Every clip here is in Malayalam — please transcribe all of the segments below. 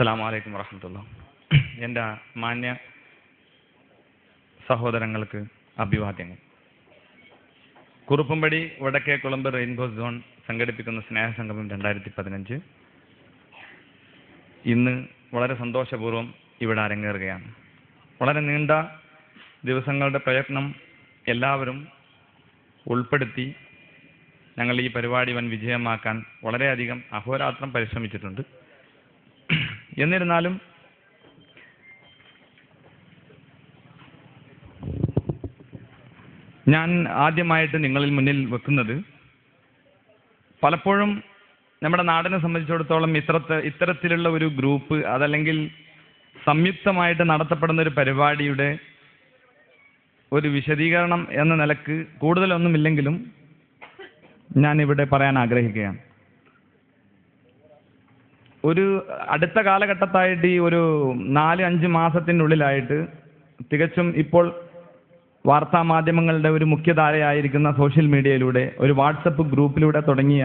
അസ്സലാമു അലൈക്കും വറഹ്മത്തുള്ളാഹി. എൻ്റെ മാന്യ സഹോദരങ്ങൾക്ക് അഭിവാദ്യങ്ങൾ. കുറുപ്പുംപടി വടക്കേക്കുളമ്പ് റെയിൻബോ സോൺ സംഘടിപ്പിക്കുന്ന സ്നേഹസംഗമം 2015 ഇന്ന് വളരെ സന്തോഷപൂർവ്വം ഇവിടെ അരങ്ങേറുകയാണ്. വളരെ നീണ്ട ദിവസങ്ങളുടെ പ്രയത്നം എല്ലാവരും ഉൾപ്പെടുത്തി ഞങ്ങൾ ഈ പരിപാടി വൻ വിജയമാക്കാൻ വളരെയധികം അഹോരാത്രം പരിശ്രമിച്ചിട്ടുണ്ട്. എന്നിരുന്നാലും ഞാൻ ആദ്യമായിട്ട് നിങ്ങളിൽ മുന്നിൽ വെക്കുന്നത്, പലപ്പോഴും നമ്മുടെ നാടിനെ സംബന്ധിച്ചിടത്തോളം ഇത്തരത്തിലുള്ള ഒരു ഗ്രൂപ്പ് അതല്ലെങ്കിൽ സംയുക്തമായിട്ട് നടത്തപ്പെടുന്ന ഒരു പരിപാടിയുടെ ഒരു വിശദീകരണം എന്ന നിലക്ക് കൂടുതലൊന്നുമില്ലെങ്കിലും ഞാനിവിടെ പറയാൻ ആഗ്രഹിക്കുകയാണ്. ഒരു അടുത്ത കാലഘട്ടത്തായിട്ട് ഈ ഒരു 4-5 മാസത്തിനുള്ളിലായിട്ട് തികച്ചും ഇപ്പോൾ വാർത്താ മാധ്യമങ്ങളുടെ ഒരു മുഖ്യധാരയായിരിക്കുന്ന സോഷ്യൽ മീഡിയയിലൂടെ ഒരു വാട്സപ്പ് ഗ്രൂപ്പിലൂടെ തുടങ്ങിയ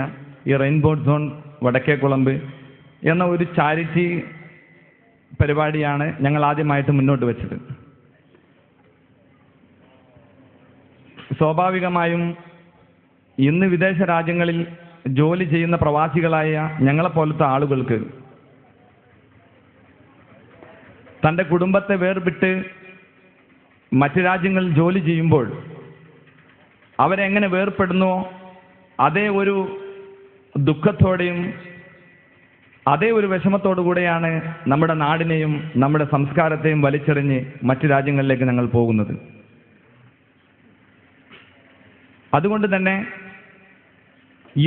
ഈ റെയിൻബോ സോൺ വടക്കേക്കുളമ്പ് എന്ന ഒരു ചാരിറ്റി പരിപാടിയാണ് ഞങ്ങൾ ആദ്യമായിട്ട് മുന്നോട്ട് വെച്ചത്. സ്വാഭാവികമായും ഇന്ന് വിദേശ രാജ്യങ്ങളിൽ ജോലി ചെയ്യുന്ന പ്രവാസികളായ ഞങ്ങളെപ്പോലത്തെ ആളുകൾക്ക് തൻ്റെ കുടുംബത്തെ വേർവിട്ട് മറ്റ് രാജ്യങ്ങളിൽ ജോലി ചെയ്യുമ്പോൾ അവരെങ്ങനെ വേർപ്പെടുന്നുവോ അതേ ഒരു ദുഃഖത്തോടെയും അതേ ഒരു വിഷമത്തോടു കൂടെയാണ് നമ്മുടെ നാടിനെയും നമ്മുടെ സംസ്കാരത്തെയും വലിച്ചെറിഞ്ഞ് മറ്റ് രാജ്യങ്ങളിലേക്ക് ഞങ്ങൾ പോകുന്നത്. അതുകൊണ്ട് തന്നെ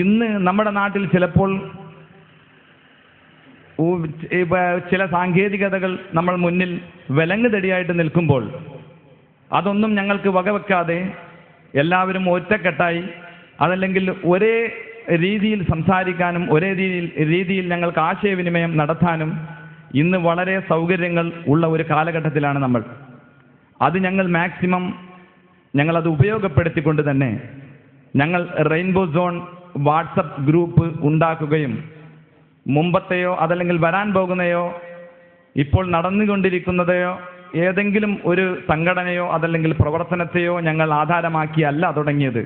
ഇന്ന് നമ്മുടെ നാട്ടിൽ ചിലപ്പോൾ ചില സാങ്കേതികതകൾ നമ്മൾ മുന്നിൽ വിലങ്ങുതടിയായിട്ട് നിൽക്കുമ്പോൾ അതൊന്നും ഞങ്ങൾക്ക് വകവെക്കാതെ എല്ലാവരും ഒറ്റക്കെട്ടായി അതല്ലെങ്കിൽ ഒരേ രീതിയിൽ സംസാരിക്കാനും ഒരേ രീതിയിൽ ഞങ്ങൾക്ക് ആശയവിനിമയം നടത്താനും ഇന്ന് വളരെ സൗകര്യങ്ങൾ ഉള്ള ഒരു കാലഘട്ടത്തിലാണ് നമ്മൾ. അത് ഞങ്ങൾ മാക്സിമം ഞങ്ങളത് ഉപയോഗപ്പെടുത്തിക്കൊണ്ട് തന്നെ ഞങ്ങൾ റെയിൻബോ സോൺ വാട്സപ്പ് ഗ്രൂപ്പ് ഉണ്ടാക്കുകയും മുമ്പത്തെയോ അതല്ലെങ്കിൽ വരാൻ പോകുന്നയോ ഇപ്പോൾ നടന്നുകൊണ്ടിരിക്കുന്നതയോ ഏതെങ്കിലും ഒരു സംഘടനയോ അതല്ലെങ്കിൽ പ്രവർത്തനത്തെയോ ഞങ്ങൾ ആധാരമാക്കിയല്ല തുടങ്ങിയത്.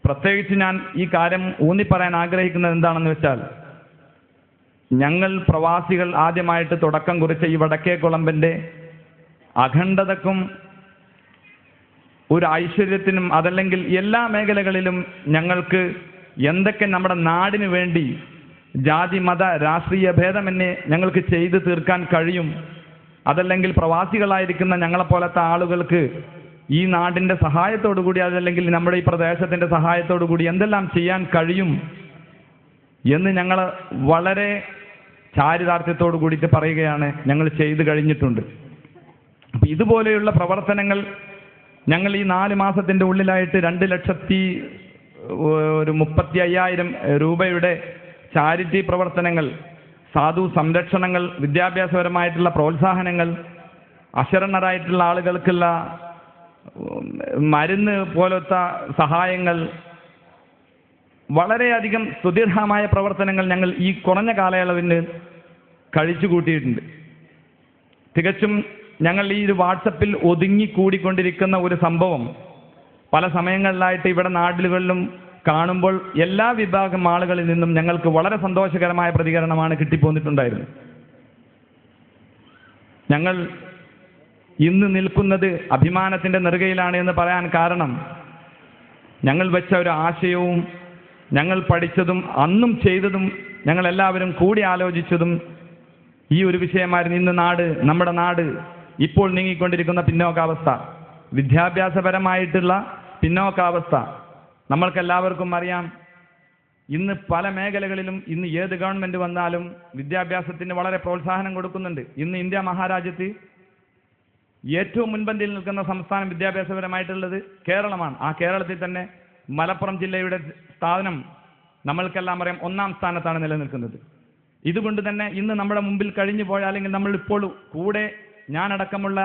പ്രത്യേകിച്ച് ഞാൻ ഈ കാര്യം ഊന്നിപ്പറയാൻ ആഗ്രഹിക്കുന്നത് എന്താണെന്ന് വെച്ചാൽ, ഞങ്ങൾ പ്രവാസികൾ ആദ്യമായിട്ട് തുടക്കം കുറിച്ച ഈ വടക്കേക്കുളമ്പിൻ്റെ അഖണ്ഡതക്കും ഒരു ഐശ്വര്യത്തിനും അതല്ലെങ്കിൽ എല്ലാ മേഖലകളിലും ഞങ്ങൾക്ക് എന്തൊക്കെ നമ്മുടെ നാടിന് വേണ്ടി ജാതി മത രാഷ്ട്രീയ ഭേദമെന്നെ ഞങ്ങൾക്ക് ചെയ്തു തീർക്കാൻ കഴിയും, അതല്ലെങ്കിൽ പ്രവാസികളായിരിക്കുന്ന ഞങ്ങളെപ്പോലത്തെ ആളുകൾക്ക് ഈ നാടിൻ്റെ സഹായത്തോടു കൂടി അതല്ലെങ്കിൽ നമ്മുടെ ഈ പ്രദേശത്തിൻ്റെ സഹായത്തോടു കൂടി എന്തെല്ലാം ചെയ്യാൻ കഴിയും എന്ന് ഞങ്ങൾ വളരെ ചാരിതാർത്ഥ്യത്തോടു കൂടിയിട്ട് പറയുകയാണ് ഞങ്ങൾ ചെയ്തു കഴിഞ്ഞിട്ടുണ്ട്. അപ്പം ഇതുപോലെയുള്ള പ്രവർത്തനങ്ങൾ ഞങ്ങൾ ഈ 4 മാസത്തിൻ്റെ ഉള്ളിലായിട്ട് 2,35,000 രൂപയുടെ ചാരിറ്റി പ്രവർത്തനങ്ങൾ, സാധു സംരക്ഷണങ്ങൾ, വിദ്യാഭ്യാസപരമായിട്ടുള്ള പ്രോത്സാഹനങ്ങൾ, അശരണരായിട്ടുള്ള ആളുകൾക്കുള്ള മരുന്ന് പോലത്തെ സഹായങ്ങൾ, വളരെയധികം സുദീർഘമായ പ്രവർത്തനങ്ങൾ ഞങ്ങൾ ഈ കുറഞ്ഞ കാലയളവിന് കഴിച്ചു കൂട്ടിയിട്ടുണ്ട്. തികച്ചും ഞങ്ങൾ ഈ ഒരു വാട്സപ്പിൽ ഒതുങ്ങിക്കൂടിക്കൊണ്ടിരിക്കുന്ന ഒരു സംഭവം പല സമയങ്ങളിലായിട്ട് ഇവിടെ നാടുകളിലും കാണുമ്പോൾ എല്ലാ വിഭാഗം ആളുകളിൽ നിന്നും ഞങ്ങൾക്ക് വളരെ സന്തോഷകരമായ പ്രതികരണമാണ് കിട്ടിപ്പോന്നിട്ടുണ്ടായിരുന്നത്. ഞങ്ങൾ ഇന്ന് നിൽക്കുന്നത് അഭിമാനത്തിൻ്റെ നെറുകയിലാണ് എന്ന് പറയാൻ കാരണം, ഞങ്ങൾ വെച്ച ഒരു ആശയവും ഞങ്ങൾ പഠിച്ചതും അന്നും ചെയ്തതും ഞങ്ങളെല്ലാവരും കൂടി ആലോചിച്ചതും ഈ ഒരു വിഷയമായിരുന്നു. ഇന്ന് നമ്മുടെ നാട് ഇപ്പോൾ നീങ്ങിക്കൊണ്ടിരിക്കുന്ന പിന്നോക്കാവസ്ഥ, വിദ്യാഭ്യാസപരമായിട്ടുള്ള പിന്നോക്കാവസ്ഥ നമ്മൾക്കെല്ലാവർക്കും അറിയാം. ഇന്ന് പല മേഖലകളിലും ഇന്ന് ഏത് ഗവൺമെൻറ് വന്നാലും വിദ്യാഭ്യാസത്തിന് വളരെ പ്രോത്സാഹനം കൊടുക്കുന്നുണ്ട്. ഇന്ന് ഇന്ത്യ മഹാരാജ്യത്ത് ഏറ്റവും മുൻപന്തിയിൽ നിൽക്കുന്ന സംസ്ഥാനം വിദ്യാഭ്യാസപരമായിട്ടുള്ളത് കേരളമാണ്. ആ കേരളത്തിൽ തന്നെ മലപ്പുറം ജില്ലയുടെ സ്ഥാനം നമ്മൾക്കെല്ലാം അറിയാം 1ാം സ്ഥാനത്താണ് നിലനിൽക്കുന്നത്. ഇതുകൊണ്ട് തന്നെ ഇന്ന് നമ്മുടെ മുമ്പിൽ കഴിഞ്ഞു പോയ അല്ലെങ്കിൽ നമ്മളിപ്പോൾ കൂടെ ഞാനടക്കമുള്ള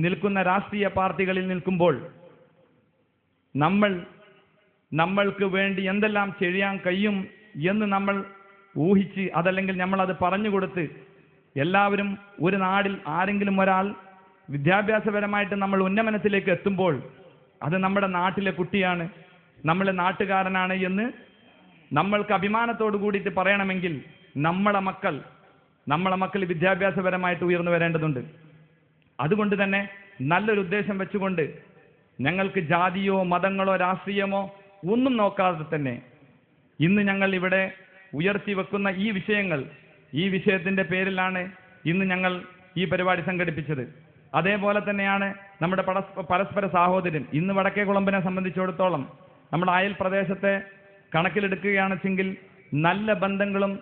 നിൽക്കുന്ന രാഷ്ട്രീയ പാർട്ടികളിൽ നിൽക്കുമ്പോൾ നമ്മൾക്ക് വേണ്ടി എന്തെല്ലാം ചെയ്യാൻ കഴിയും എന്ന് നമ്മൾ ഊഹിച്ച് അതല്ലെങ്കിൽ നമ്മളത് പറഞ്ഞു കൊടുത്ത് എല്ലാവരും ഒരു നാടിൽ ആരെങ്കിലും ഒരാൾ വിദ്യാഭ്യാസപരമായിട്ട് നമ്മൾ ഉന്നമനത്തിലേക്ക് എത്തുമ്പോൾ അത് നമ്മുടെ നാട്ടിലെ കുട്ടിയാണ്, നമ്മളെ നാട്ടുകാരനാണ് എന്ന് നമ്മൾക്ക് അഭിമാനത്തോടു കൂടിയിട്ട് പറയണമെങ്കിൽ നമ്മളെ മക്കൾ വിദ്യാഭ്യാസപരമായിട്ട് ഉയർന്നു വരേണ്ടതുണ്ട്. അതുകൊണ്ട് തന്നെ നല്ലൊരു ഉദ്ദേശം വെച്ചുകൊണ്ട് ഞങ്ങൾക്ക് ജാതിയോ മതങ്ങളോ രാഷ്ട്രീയമോ ഒന്നും നോക്കാതെ തന്നെ ഇന്ന് ഞങ്ങൾ ഇവിടെ ഉയർത്തി വെക്കുന്ന ഈ വിഷയത്തിൻ്റെ പേരിലാണ് ഇന്ന് ഞങ്ങൾ ഈ പരിപാടി സംഘടിപ്പിച്ചത്. അതേപോലെ തന്നെയാണ് നമ്മുടെ പരസ്പര സാഹോദര്യം. ഇന്ന് വടക്കേക്കുളമ്പിനെ സംബന്ധിച്ചിടത്തോളം നമ്മുടെ അയൽ പ്രദേശത്തെ കണക്കിലെടുക്കുകയാണെച്ചെങ്കിൽ നല്ല ബന്ധങ്ങളും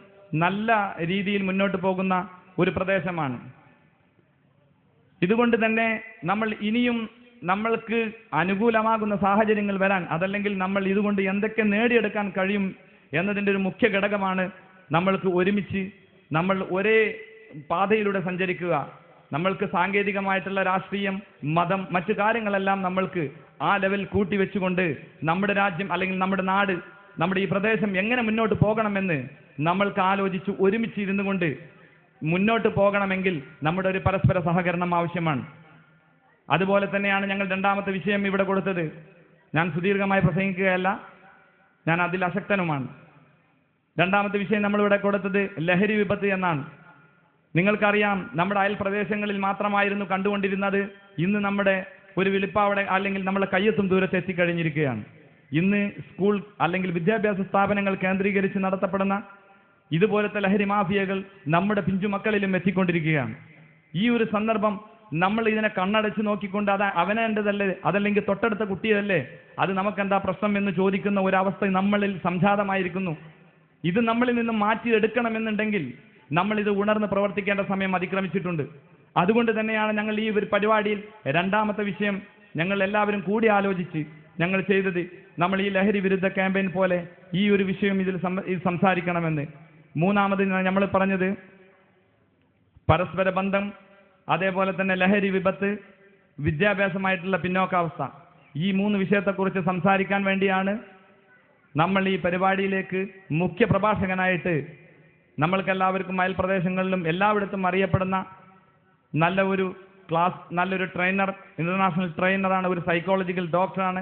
നല്ല രീതിയിൽ മുന്നോട്ട് പോകുന്ന ഒരു പ്രദേശമാണ്. ഇതുകൊണ്ട് തന്നെ നമ്മൾ ഇനിയും നമ്മൾക്ക് അനുകൂലമാകുന്ന സാഹചര്യങ്ങൾ വരാൻ, അതല്ലെങ്കിൽ നമ്മൾ ഇതുകൊണ്ട് എന്തൊക്കെ നേടിയെടുക്കാൻ കഴിയും എന്നതിൻ്റെ ഒരു മുഖ്യ ഘടകമാണ് നമ്മൾക്ക് ഒരുമിച്ച് നമ്മൾ ഒരേ പാതയിലൂടെ സഞ്ചരിക്കുക. നമ്മൾക്ക് സാങ്കേതികമായിട്ടുള്ള രാഷ്ട്രീയം, മതം, മറ്റു കാര്യങ്ങളെല്ലാം നമ്മൾക്ക് ആ ലെവൽ കൂട്ടിവെച്ചുകൊണ്ട് നമ്മുടെ രാജ്യം അല്ലെങ്കിൽ നമ്മുടെ നാട്, നമ്മുടെ ഈ പ്രദേശം എങ്ങനെ മുന്നോട്ട് പോകണമെന്ന് നമ്മൾക്ക് ആലോചിച്ച് ഒരുമിച്ച് ഇരുന്നു കൊണ്ട് മുന്നോട്ട് പോകണമെങ്കിൽ നമ്മുടെ ഒരു പരസ്പര സഹകരണം ആവശ്യമാണ്. അതുപോലെ തന്നെയാണ് ഞങ്ങൾ രണ്ടാമത്തെ വിഷയം ഇവിടെ കൊടുത്തത്. ഞാൻ സുദീർഘമായി പ്രസംഗിക്കുകയല്ല, ഞാൻ അതിൽ അശക്തനുമാണ്. രണ്ടാമത്തെ വിഷയം നമ്മളിവിടെ കൊടുത്തത് ലഹരി വിപത്ത് എന്നാണ്. നിങ്ങൾക്കറിയാം, നമ്മുടെ അയൽ പ്രദേശങ്ങളിൽ മാത്രമായിരുന്നു കണ്ടുകൊണ്ടിരുന്നത്. ഇന്ന് നമ്മുടെ ഒരു വിളിപ്പാവിടെ അല്ലെങ്കിൽ നമ്മളെ കയ്യെത്തും ദൂരത്ത് എത്തിക്കഴിഞ്ഞിരിക്കുകയാണ്. ഇന്ന് സ്കൂൾ അല്ലെങ്കിൽ വിദ്യാഭ്യാസ സ്ഥാപനങ്ങൾ കേന്ദ്രീകരിച്ച് നടത്തപ്പെടുന്ന ഇതുപോലത്തെ ലഹരി മാഫിയകൾ നമ്മുടെ പിഞ്ചുമക്കളിലും എത്തിക്കൊണ്ടിരിക്കുകയാണ്. ഈ ഒരു സന്ദർഭം നമ്മൾ ഇതിനെ കണ്ണടച്ച് നോക്കിക്കൊണ്ട് അത് അവനേണ്ടതല്ലേ, അതല്ലെങ്കിൽ തൊട്ടടുത്ത കുട്ടിയല്ലേ, അത് നമുക്കെന്താ പ്രശ്നം എന്ന് ചോദിക്കുന്ന ഒരവസ്ഥ നമ്മളിൽ സംജാതമായിരിക്കുന്നു. ഇത് നമ്മളിൽ നിന്നും മാറ്റിയെടുക്കണമെന്നുണ്ടെങ്കിൽ നമ്മളിത് ഉണർന്ന് പ്രവർത്തിക്കേണ്ട സമയം അതിക്രമിച്ചിട്ടുണ്ട്. അതുകൊണ്ട് തന്നെയാണ് ഞങ്ങൾ ഈ ഒരു പരിപാടിയിൽ രണ്ടാമത്തെ വിഷയം ഞങ്ങൾ എല്ലാവരും കൂടി ആലോചിച്ച് ഞങ്ങൾ ചെയ്തത്. നമ്മൾ ഈ ലഹരി വിരുദ്ധ ക്യാമ്പയിൻ പോലെ ഈ ഒരു വിഷയം ഇതിൽ സംസാരിക്കണമെന്ന്. മൂന്നാമത് നമ്മൾ പറഞ്ഞത് പരസ്പര ബന്ധം, അതേപോലെ തന്നെ ലഹരി വിപത്ത്, വിദ്യാഭ്യാസമായിട്ടുള്ള പിന്നോക്കാവസ്ഥ. ഈ മൂന്ന് വിഷയത്തെക്കുറിച്ച് സംസാരിക്കാൻ വേണ്ടിയാണ് നമ്മൾ ഈ പരിപാടിയിലേക്ക് മുഖ്യ പ്രഭാഷകനായിട്ട് നമ്മൾക്കെല്ലാവർക്കും അയൽ പ്രദേശങ്ങളിലും എല്ലായിടത്തും അറിയപ്പെടുന്ന നല്ലൊരു ട്രെയിനർ, ഇന്റർനാഷണൽ ട്രെയിനറാണ്, ഒരു സൈക്കോളജിക്കൽ ഡോക്ടറാണ്.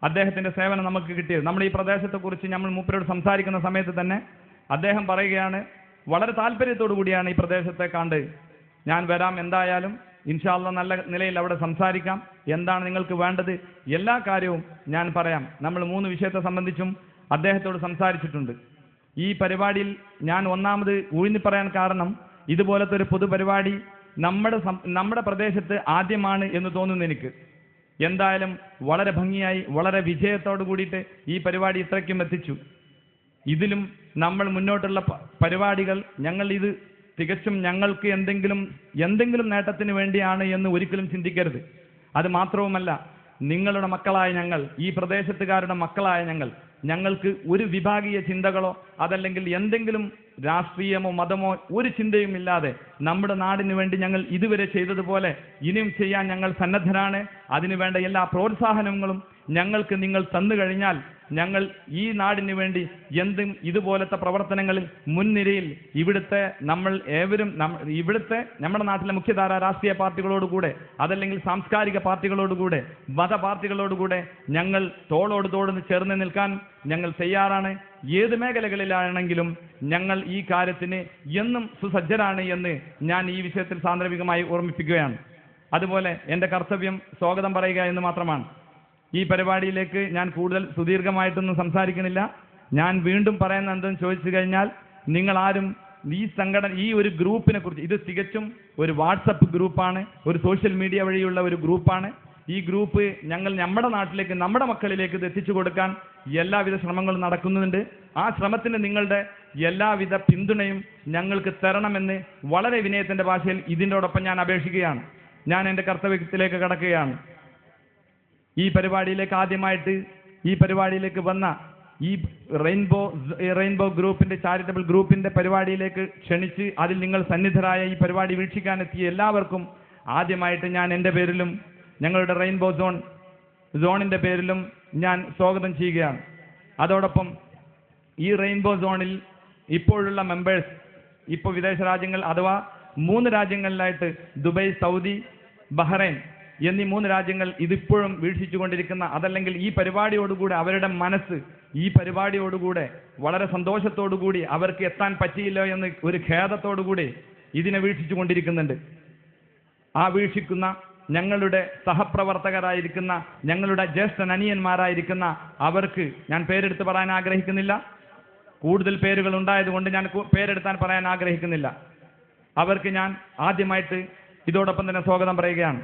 അദ്ദേഹത്തിൻ്റെ സേവനം നമുക്ക് കിട്ടിയത്. നമ്മൾ ഈ പ്രദേശത്തെക്കുറിച്ച് നമ്മൾ മൂപ്പരോട് സംസാരിക്കുന്ന സമയത്ത് തന്നെ അദ്ദേഹം പറയുകയാണ്, വളരെ താല്പര്യത്തോടു കൂടിയാണ് ഈ പ്രദേശത്തെ കണ്ട് ഞാൻ വരാം, എന്തായാലും ഇൻഷാ അല്ലാഹ് നല്ല നിലയിൽ അവിടെ സംസാരിക്കാം, എന്താണ് നിങ്ങൾക്ക് വേണ്ടത്, എല്ലാ കാര്യവും ഞാൻ പറയാം. നമ്മൾ മൂന്ന് വിഷയത്തെ സംബന്ധിച്ചും അദ്ദേഹത്തോട് സംസാരിച്ചിട്ടുണ്ട്. ഈ പരിപാടിയിൽ ഞാൻ ഒന്നാമത് ഊന്നി പറയാൻ കാരണം, ഇതുപോലത്തെ ഒരു പൊതുപരിപാടി നമ്മുടെ പ്രദേശത്ത് ആദ്യമാണ് എന്ന് തോന്നുന്നു എനിക്ക്. എന്തായാലും വളരെ ഭംഗിയായി, വളരെ വിജയത്തോടു കൂടിയിട്ട് ഈ പരിപാടി ഇത്രയ്ക്കും എത്തിച്ചു. ഇതിലും നമ്മൾ മുന്നോട്ടുള്ള പരിപാടികൾ ഇത് തികച്ചും ഞങ്ങൾക്ക് എന്തെങ്കിലും നേട്ടത്തിന് വേണ്ടിയാണ് എന്ന് ഒരിക്കലും ചിന്തിക്കരുത്. അത് മാത്രവുമല്ല, നിങ്ങളുടെ മക്കളായ ഞങ്ങൾ, ഈ പ്രദേശത്തുകാരുടെ മക്കളായ ഞങ്ങൾക്ക് ഒരു വിഭാഗീയ ചിന്തകളോ അതല്ലെങ്കിൽ എന്തെങ്കിലും രാഷ്ട്രീയമോ മതമോ ഒരു ചിന്തയും ഇല്ലാതെ നമ്മുടെ നാടിന് വേണ്ടി ഞങ്ങൾ ഇതുവരെ ചെയ്തതുപോലെ ഇനിയും ചെയ്യാൻ ഞങ്ങൾ സന്നദ്ധരാണ്. അതിനുവേണ്ട എല്ലാ പ്രോത്സാഹനങ്ങളും ഞങ്ങൾക്ക് നിങ്ങൾ തന്നു കഴിഞ്ഞാൽ ഞങ്ങൾ ഈ നാടിന് വേണ്ടി എന്തും ഇതുപോലത്തെ പ്രവർത്തനങ്ങളിൽ മുൻനിരയിൽ നമ്മുടെ നാട്ടിലെ മുഖ്യധാര രാഷ്ട്രീയ പാർട്ടികളോടുകൂടെ അതല്ലെങ്കിൽ സാംസ്കാരിക പാർട്ടികളോടുകൂടെ മത പാർട്ടികളോടുകൂടെ ഞങ്ങൾ തോളോട് ചേർന്ന് നിൽക്കാൻ ഞങ്ങൾ തയ്യാറാണ്. ഏത് മേഖലകളിലാണെങ്കിലും ഞങ്ങൾ ഈ കാര്യത്തിന് എന്നും സുസജ്ജരാണ് എന്ന് ഞാൻ ഈ വിഷയത്തിൽ സാന്ദർഭികമായി ഓർമ്മിപ്പിക്കുകയാണ്. അതുപോലെ എൻ്റെ കർത്തവ്യം സ്വാഗതം പറയുക എന്ന് മാത്രമാണ്. ഈ പരിപാടിയിലേക്ക് ഞാൻ കൂടുതൽ സുദീർഘമായിട്ടൊന്നും സംസാരിക്കുന്നില്ല. ഞാൻ വീണ്ടും പറയുന്ന എന്തെന്ന് ചോദിച്ചു കഴിഞ്ഞാൽ, നിങ്ങളാരും ഈ ഒരു ഗ്രൂപ്പിനെ കുറിച്ച്, ഇത് തികച്ചും ഒരു വാട്സപ്പ് ഗ്രൂപ്പാണ്, ഒരു സോഷ്യൽ മീഡിയ വഴിയുള്ള ഒരു ഗ്രൂപ്പാണ്. ഈ ഗ്രൂപ്പ് നമ്മുടെ നാട്ടിലേക്ക്, നമ്മുടെ മക്കളിലേക്ക് ഇത് എത്തിച്ചു കൊടുക്കാൻ എല്ലാവിധ ശ്രമങ്ങളും നടക്കുന്നുണ്ട്. ആ ശ്രമത്തിന് നിങ്ങളുടെ എല്ലാവിധ പിന്തുണയും ഞങ്ങൾക്ക് തരണമെന്ന് വളരെ വിനയത്തിൻ്റെ ഭാഷയിൽ ഇതിനോടൊപ്പം ഞാൻ അപേക്ഷിക്കുകയാണ്. ഞാൻ എൻ്റെ കർത്തവ്യത്തിലേക്ക് കടക്കുകയാണ്. ഈ പരിപാടിയിലേക്ക് ആദ്യമായിട്ട് ഈ പരിപാടിയിലേക്ക് വന്ന ഈ റെയിൻബോ ഗ്രൂപ്പിൻ്റെ ചാരിറ്റബിൾ ഗ്രൂപ്പിൻ്റെ പരിപാടിയിലേക്ക് ക്ഷണിച്ച് അതിൽ നിങ്ങൾ സന്നിധരായ ഈ പരിപാടി വീക്ഷിക്കാനെത്തിയ എല്ലാവർക്കും ആദ്യമായിട്ട് ഞാൻ എൻ്റെ പേരിലും ഞങ്ങളുടെ റെയിൻബോ സോണിൻ്റെ പേരിലും ഞാൻ സ്വാഗതം ചെയ്യുകയാണ്. അതോടൊപ്പം ഈ റെയിൻബോ സോണിൽ ഇപ്പോഴുള്ള മെമ്പേഴ്സ്, ഇപ്പോൾ വിദേശ രാജ്യങ്ങൾ അഥവാ 3 രാജ്യങ്ങളിലായിട്ട് ദുബായ്, സൗദി, ബഹ്റൈൻ എന്നീ 3 രാജ്യങ്ങൾ ഇതിപ്പോഴും വീക്ഷിച്ചുകൊണ്ടിരിക്കുന്ന, അതല്ലെങ്കിൽ ഈ പരിപാടിയോടുകൂടെ അവരുടെ മനസ്സ് ഈ പരിപാടിയോടുകൂടെ വളരെ സന്തോഷത്തോടുകൂടി അവർക്ക് എത്താൻ പറ്റിയില്ലോ എന്ന് ഒരു ഖേദത്തോടുകൂടി ഇതിനെ വീക്ഷിച്ചു കൊണ്ടിരിക്കുന്നുണ്ട്. ആ വീക്ഷിക്കുന്ന ഞങ്ങളുടെ സഹപ്രവർത്തകരായിരിക്കുന്ന, ഞങ്ങളുടെ ജ്യേഷ്ഠനനിയന്മാരായിരിക്കുന്ന അവർക്ക് ഞാൻ പേരെടുത്ത് പറയാൻ ആഗ്രഹിക്കുന്നില്ല. കൂടുതൽ പേരുകൾ ഉണ്ടായതുകൊണ്ട് ഞാൻ പേരെടുത്താൻ പറയാൻ ആഗ്രഹിക്കുന്നില്ല. അവർക്ക് ഞാൻ ആദ്യമായിട്ട് ഇതോടൊപ്പം തന്നെ സ്വാഗതം പറയുകയാണ്.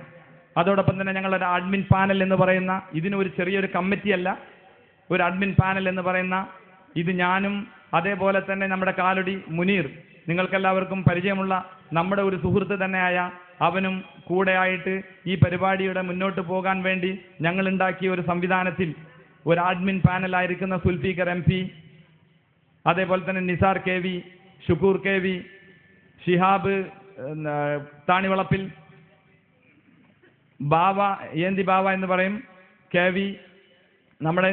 അതോടൊപ്പം തന്നെ ഞങ്ങളുടെ അഡ്മിൻ പാനൽ എന്ന് പറയുന്ന, ഇതിന് ഒരു ചെറിയൊരു കമ്മിറ്റിയല്ല, ഒരു അഡ്മിൻ പാനൽ എന്ന് പറയുന്ന ഇത് ഞാനും അതേപോലെ തന്നെ നമ്മുടെ കാലടി മുനീർ, നിങ്ങൾക്കെല്ലാവർക്കും പരിചയമുള്ള നമ്മുടെ ഒരു സുഹൃത്ത് തന്നെയായ അവനും കൂടെയായിട്ട് ഈ പരിപാടിയുടെ മുന്നോട്ട് പോകാൻ വേണ്ടി ഞങ്ങൾ ഉണ്ടാക്കിയ ഒരു സംവിധാനത്തിൽ ഒരു അഡ്മിൻ പാനലായിരിക്കുന്ന സുൽഫീഖർ MP, അതേപോലെ തന്നെ നിസാർ KV, ഷുക്കൂർ KV, ഷിഹാബ് താണിവളപ്പിൽ, ബാവ ഏന്തി ബാവ എന്ന് പറയും KV, നമ്മുടെ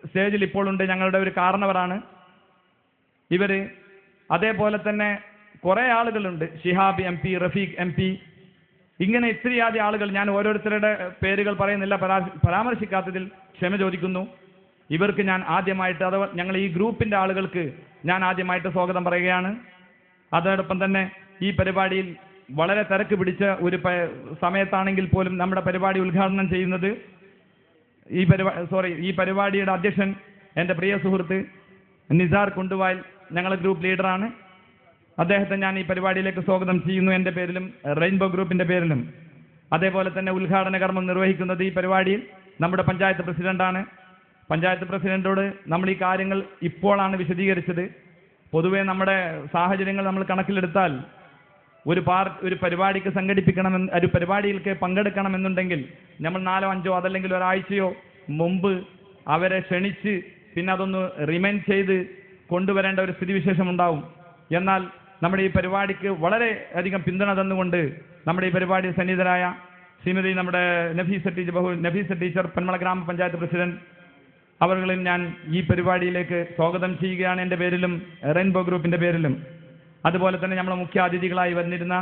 സ്റ്റേജിൽ ഇപ്പോൾ ഉണ്ട്, ഞങ്ങളുടെ ഒരു കാരണവരാണ് ഇവർ. അതേപോലെ തന്നെ കുറേ ആളുകളുണ്ട്, ഷിഹാബ് MP, റഫീഖ് MP, ഇങ്ങനെ ഇത്രയാദി ആളുകൾ. ഞാൻ ഓരോരുത്തരുടെ പേരുകൾ പറയുന്നില്ല, പരാമർശിക്കാത്തതിൽ ക്ഷമ ചോദിക്കുന്നു. ഇവർക്ക് ഞാൻ ആദ്യമായിട്ട്, അഥവാ ഞങ്ങൾ ഈ ഗ്രൂപ്പിൻ്റെ ആളുകൾക്ക് ഞാൻ ആദ്യമായിട്ട് സ്വാഗതം പറയുകയാണ്. അതോടൊപ്പം തന്നെ ഈ പരിപാടിയിൽ വളരെ തിരക്ക് പിടിച്ച ഒരു സമയത്താണെങ്കിൽ പോലും നമ്മുടെ പരിപാടി ഉദ്ഘാടനം ചെയ്യുന്നത് ഈ പരിപാടിയുടെ അധ്യക്ഷൻ എൻ്റെ പ്രിയ സുഹൃത്ത് നിസാർ കുണ്ടുവായിൽ, ഞങ്ങളുടെ ഗ്രൂപ്പ് ലീഡറാണ്. അദ്ദേഹത്തെ ഞാൻ ഈ പരിപാടിയിലേക്ക് സ്വാഗതം ചെയ്യുന്നു, എൻ്റെ പേരിലും റെയിൻബോ ഗ്രൂപ്പിൻ്റെ പേരിലും. അതേപോലെ തന്നെ ഉദ്ഘാടന കർമ്മം നിർവഹിക്കുന്നത് ഈ പരിപാടിയിൽ നമ്മുടെ പഞ്ചായത്ത് പ്രസിഡന്റാണ്. പഞ്ചായത്ത് പ്രസിഡന്റോട് നമ്മൾ ഈ കാര്യങ്ങൾ ഇപ്പോഴാണ് വിശദീകരിച്ചത്. പൊതുവേ നമ്മുടെ സാഹചര്യങ്ങൾ നമ്മൾ കണക്കിലെടുത്താൽ ഒരു പരിപാടിക്ക് സംഘടിപ്പിക്കണമെന്ന്, ഒരു പരിപാടിയിലേക്ക് പങ്കെടുക്കണമെന്നുണ്ടെങ്കിൽ നമ്മൾ 4-5 അതല്ലെങ്കിൽ ഒരാഴ്ചയോ മുമ്പ് അവരെ ക്ഷണിച്ച് പിന്നെ അതൊന്ന് റിമൈൻഡ് ചെയ്ത് കൊണ്ടുവരേണ്ട ഒരു സ്ഥിതിവിശേഷം ഉണ്ടാവും. എന്നാൽ നമ്മുടെ ഈ പരിപാടിക്ക് വളരെ അധികം പിന്തുണ തന്നുകൊണ്ട് നമ്മുടെ ഈ പരിപാടി സന്നിധരായ ശ്രീമതി നമ്മുടെ നഫീസ ടീച്ചർ, പന്മള ഗ്രാമപഞ്ചായത്ത് പ്രസിഡന്റ്, അവർകളിൽ ഞാൻ ഈ പരിപാടിയിലേക്ക് സ്വാഗതം ചെയ്യുകയാണ്, എൻ്റെ പേരിലും റെയിൻബോ ഗ്രൂപ്പിൻ്റെ പേരിലും. അതുപോലെ തന്നെ നമ്മുടെ മുഖ്യ അതിഥികളായി വന്നിരുന്ന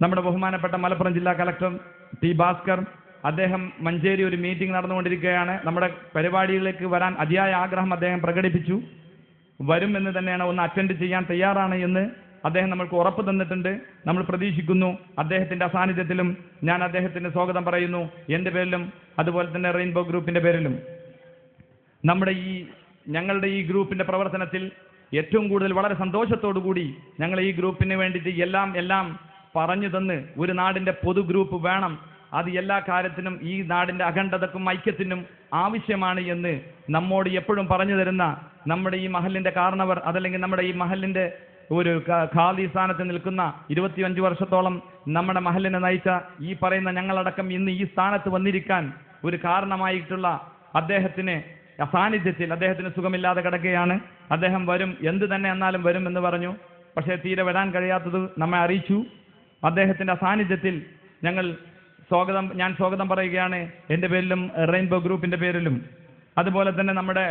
നമ്മുടെ ബഹുമാനപ്പെട്ട മലപ്പുറം ജില്ലാ കളക്ടർ T. ഭാസ്കർ, അദ്ദേഹം മഞ്ചേരി ഒരു മീറ്റിംഗ് നടന്നുകൊണ്ടിരിക്കുകയാണ്. നമ്മുടെ പരിപാടികളിലേക്ക് വരാൻ അതിയായ ആഗ്രഹം അദ്ദേഹം പ്രകടിപ്പിച്ചു. വരും എന്ന് തന്നെയാണ്, ഒന്ന് അറ്റൻഡ് ചെയ്യാൻ തയ്യാറാണ് എന്ന് അദ്ദേഹം നമ്മൾക്ക് ഉറപ്പ് തന്നിട്ടുണ്ട്. നമ്മൾ പ്രതീക്ഷിക്കുന്നു. അദ്ദേഹത്തിൻ്റെ സാന്നിധ്യത്തിലും ഞാൻ അദ്ദേഹത്തിന് സ്വാഗതം പറയുന്നു, എൻ്റെ പേരിലും അതുപോലെ തന്നെ റെയിൻബോ ഗ്രൂപ്പിൻ്റെ പേരിലും. ഞങ്ങളുടെ ഈ ഗ്രൂപ്പിൻ്റെ പ്രവർത്തനത്തിൽ ഏറ്റവും കൂടുതൽ വളരെ സന്തോഷത്തോടു കൂടി ഞങ്ങൾ ഈ ഗ്രൂപ്പിന് വേണ്ടിയിട്ട് എല്ലാം പറഞ്ഞു തന്ന്, ഒരു നാടിൻ്റെ പൊതു ഗ്രൂപ്പ് വേണം, അത് എല്ലാ കാര്യത്തിനും ഈ നാടിൻ്റെ അഖണ്ഡതക്കും ഐക്യത്തിനും ആവശ്യമാണ് എന്ന് നമ്മോട് എപ്പോഴും പറഞ്ഞു തരുന്ന നമ്മുടെ ഈ മഹലിൻ്റെ കാരണവർ, അതല്ലെങ്കിൽ നമ്മുടെ ഈ മഹലിൻ്റെ ഒരു ഖാദി സ്ഥാനത്ത് നിൽക്കുന്ന 25 വർഷത്തോളം നമ്മുടെ മഹലിനെ നയിച്ച ഈ പറയുന്ന ഞങ്ങളടക്കം ഇന്ന് ഈ സ്ഥാനത്ത് വന്നിരിക്കാൻ ഒരു കാരണമായിട്ടുള്ള അദ്ദേഹത്തിന് സാന്നിധ്യത്തിൽ, അദ്ദേഹത്തിന് സുഖമില്ലാതെ കിടക്കുകയാണ്. അദ്ദേഹം വരും, എന്ത് തന്നെ എന്നാലും വരും എന്ന് പറഞ്ഞു. പക്ഷേ തീരെ വരാൻ കഴിയാത്തത് നമ്മെ അറിയിച്ചു. അദ്ദേഹത്തിൻ്റെ സാന്നിധ്യത്തിൽ ഞാൻ സ്വാഗതം പറയുകയാണ്, എൻ്റെ പേരിലും റെയിൻബോ ഗ്രൂപ്പിൻ്റെ പേരിലും. അതുപോലെ തന്നെ നമ്മുടെ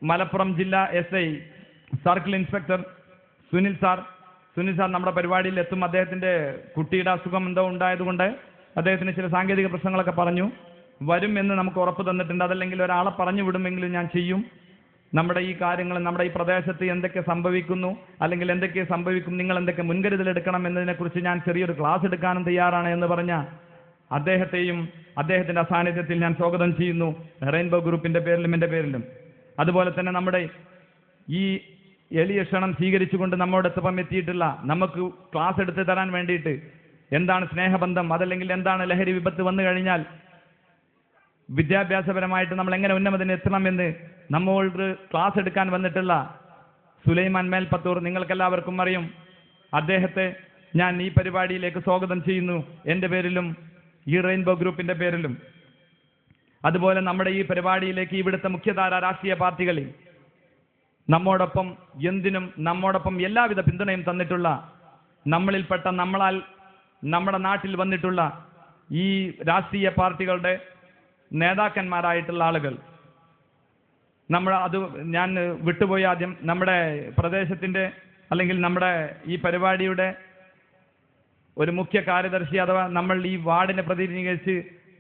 മലപ്പുറം ജില്ലാ SI circle inspector Sunil sir നമ്മുടെ പരിപാടിയിൽ എത്തും. അദ്ദേഹത്തിൻ്റെ കുട്ടിയുടെ അസുഖം എന്തോ ഉണ്ടായതുകൊണ്ട് അദ്ദേഹത്തിന് ചില സാങ്കേതിക പ്രശ്നങ്ങളൊക്കെ പറഞ്ഞു. വരും എന്ന് നമുക്ക് ഉറപ്പ് തന്നിട്ടുണ്ട്. അതല്ലെങ്കിൽ ഒരാളെ പറഞ്ഞു വിടുമെങ്കിലും ഞാൻ ചെയ്യും. നമ്മുടെ ഈ കാര്യങ്ങൾ, നമ്മുടെ ഈ പ്രദേശത്ത് എന്തൊക്കെ സംഭവിക്കുന്നു, അല്ലെങ്കിൽ എന്തൊക്കെ സംഭവിക്കും, നിങ്ങൾ എന്തൊക്കെ മുൻകരുതലെടുക്കണം എന്നതിനെക്കുറിച്ച് ഞാൻ ചെറിയൊരു ക്ലാസ് എടുക്കാനും തയ്യാറാണ് എന്ന് പറഞ്ഞ അദ്ദേഹത്തെയും അദ്ദേഹത്തിൻ്റെ സാന്നിധ്യത്തിൽ ഞാൻ സ്വാഗതം ചെയ്യുന്നു, റെയിൻബോ ഗ്രൂപ്പിൻ്റെ പേരിലും എൻ്റെ പേരിലും. അതുപോലെ തന്നെ നമ്മുടെ ഈ എളിയ ക്ഷണം സ്വീകരിച്ചുകൊണ്ട് നമ്മോടൊപ്പം എത്തിയിട്ടുള്ള, നമുക്ക് ക്ലാസ് എടുത്ത് തരാൻ വേണ്ടിയിട്ട് എന്താണ് സ്നേഹബന്ധം, അതല്ലെങ്കിൽ എന്താണ് ലഹരി വിപത്ത് വന്നു കഴിഞ്ഞാൽ വിദ്യാഭ്യാസപരമായിട്ട് നമ്മൾ എങ്ങനെ ഉന്നമനത്തിന് എത്തണമെന്ന് നമ്മോട് ക്ലാസ് എടുക്കാൻ വന്നിട്ടുള്ള സുലൈമാൻ മേൽപ്പത്തൂർ, നിങ്ങൾക്കെല്ലാവർക്കും അറിയും. അദ്ദേഹത്തെ ഞാൻ ഈ പരിപാടിയിലേക്ക് സ്വാഗതം ചെയ്യുന്നു, എൻ്റെ പേരിലും ഈ റെയിൻബോ ഗ്രൂപ്പിൻ്റെ പേരിലും. അതുപോലെ നമ്മുടെ ഈ പരിപാടിയിലേക്ക് ഇവിടുത്തെ മുഖ്യധാര രാഷ്ട്രീയ പാർട്ടികളിൽ നമ്മോടൊപ്പം നമ്മോടൊപ്പം എല്ലാവിധ പിന്തുണയും തന്നിട്ടുള്ള, നമ്മളിൽപ്പെട്ട, നമ്മളാൽ നമ്മുടെ നാട്ടിൽ വന്നിട്ടുള്ള ഈ രാഷ്ട്രീയ പാർട്ടികളുടെ നേതാക്കന്മാരായിട്ടുള്ള ആളുകൾ, ഞാൻ വിട്ടുപോയി ആദ്യം നമ്മുടെ പ്രദേശത്തിൻ്റെ അല്ലെങ്കിൽ നമ്മുടെ ഈ പരിപാടിയുടെ ഒരു മുഖ്യ കാര്യദർശി അഥവാ നമ്മൾ ഈ വാർഡിനെ പ്രതിനിധീകരിച്ച്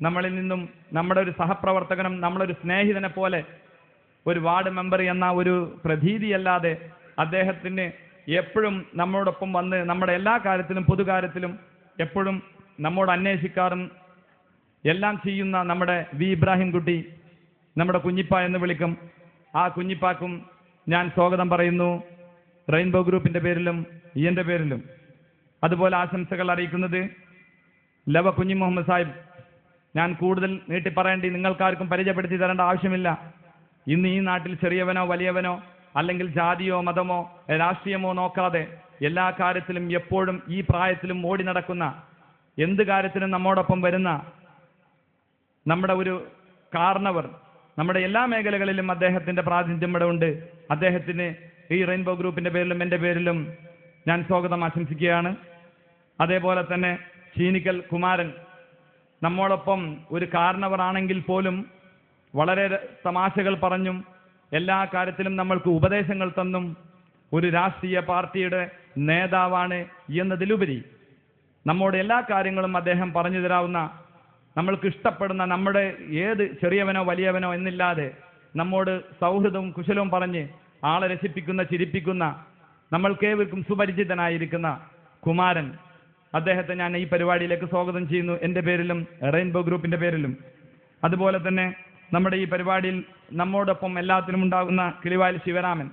നമ്മളിൽ നിന്നും നമ്മുടെ ഒരു സഹപ്രവർത്തകനും നമ്മളൊരു സ്നേഹിതനെ പോലെ ഒരു വാർഡ് മെമ്പർ എന്ന ഒരു പ്രതീതിയല്ലാതെ അദ്ദേഹത്തിന് എപ്പോഴും നമ്മളോടൊപ്പം വന്ന് നമ്മുടെ എല്ലാ കാര്യത്തിലും പൊതുകാര്യത്തിലും എപ്പോഴും നമ്മോട് അന്വേഷിക്കാറും എല്ലാം ചെയ്യുന്ന നമ്മുടെ വി ഇബ്രാഹിം കുട്ടി, നമ്മുടെ കുഞ്ഞിപ്പ എന്ന് വിളിക്കും. ആ കുഞ്ഞിപ്പാക്കും ഞാൻ സ്വാഗതം പറയുന്നു, റെയിൻബോ ഗ്രൂപ്പിന്റെ പേരിലും എൻ്റെ പേരിലും. അതുപോലെ ആശംസകൾ അറിയിക്കുന്നത് ലവ കുഞ്ഞി മുഹമ്മദ് സാഹിബ്. ഞാൻ കൂടുതൽ നീട്ടി പറയേണ്ടി നിങ്ങൾക്കാർക്കും പരിചയപ്പെടുത്തി തരേണ്ട ആവശ്യമില്ല. ഇന്ന് ഈ നാട്ടിൽ ചെറിയവനോ വലിയവനോ അല്ലെങ്കിൽ ജാതിയോ മതമോ രാഷ്ട്രീയമോ നോക്കാതെ എല്ലാ കാര്യത്തിലും എപ്പോഴും ഈ പ്രായത്തിലും ഓടി നടക്കുന്ന, എന്ത് കാര്യത്തിനും നമ്മോടൊപ്പം വരുന്ന നമ്മുടെ ഒരു കാരണവർ, നമ്മുടെ എല്ലാ മേഖലകളിലും അദ്ദേഹത്തിന്റെ പ്രാതിനിധ്യം ഇവിടെ ഉണ്ട്. അദ്ദേഹത്തിന് ഈ റെയിൻബോ ഗ്രൂപ്പിന്റെ പേരിലും എൻ്റെ പേരിലും ഞാൻ സ്വാഗതം ആശംസിക്കുകയാണ്. അതേപോലെ തന്നെ ചീനിക്കൽ കുമാരൻ നമ്മോടൊപ്പം ഒരു കാരണവറാണെങ്കിൽ പോലും വളരെ തമാശകൾ പറഞ്ഞും എല്ലാ കാര്യത്തിലും നമ്മൾക്ക് ഉപദേശങ്ങൾ തന്നും ഒരു രാഷ്ട്രീയ പാർട്ടിയുടെ നേതാവാണ് എന്നതിലുപരി നമ്മോട് എല്ലാ കാര്യങ്ങളും അദ്ദേഹം പറഞ്ഞു തരാവുന്ന, നമ്മൾക്ക് ഇഷ്ടപ്പെടുന്ന, നമ്മുടെ ഏത് ചെറിയവനോ വലിയവനോ എന്നില്ലാതെ നമ്മോട് സൗഹൃദവും കുശലവും പറഞ്ഞ് ആളെ രസിപ്പിക്കുന്ന, ചിരിപ്പിക്കുന്ന, നമ്മൾക്കേവർക്കും സുപരിചിതനായിരിക്കുന്ന കുമാരൻ, അദ്ദേഹത്തെ ഞാൻ ഈ പരിപാടിയിലേക്ക് സ്വാഗതം ചെയ്യുന്നു, എൻ്റെ പേരിലും റെയിൻബോ ഗ്രൂപ്പിൻ്റെ പേരിലും. അതുപോലെ തന്നെ നമ്മുടെ ഈ പരിപാടിയിൽ നമ്മോടൊപ്പം എല്ലാത്തിനും ഉണ്ടാകുന്ന കിളിവായിൽ ശിവരാമൻ,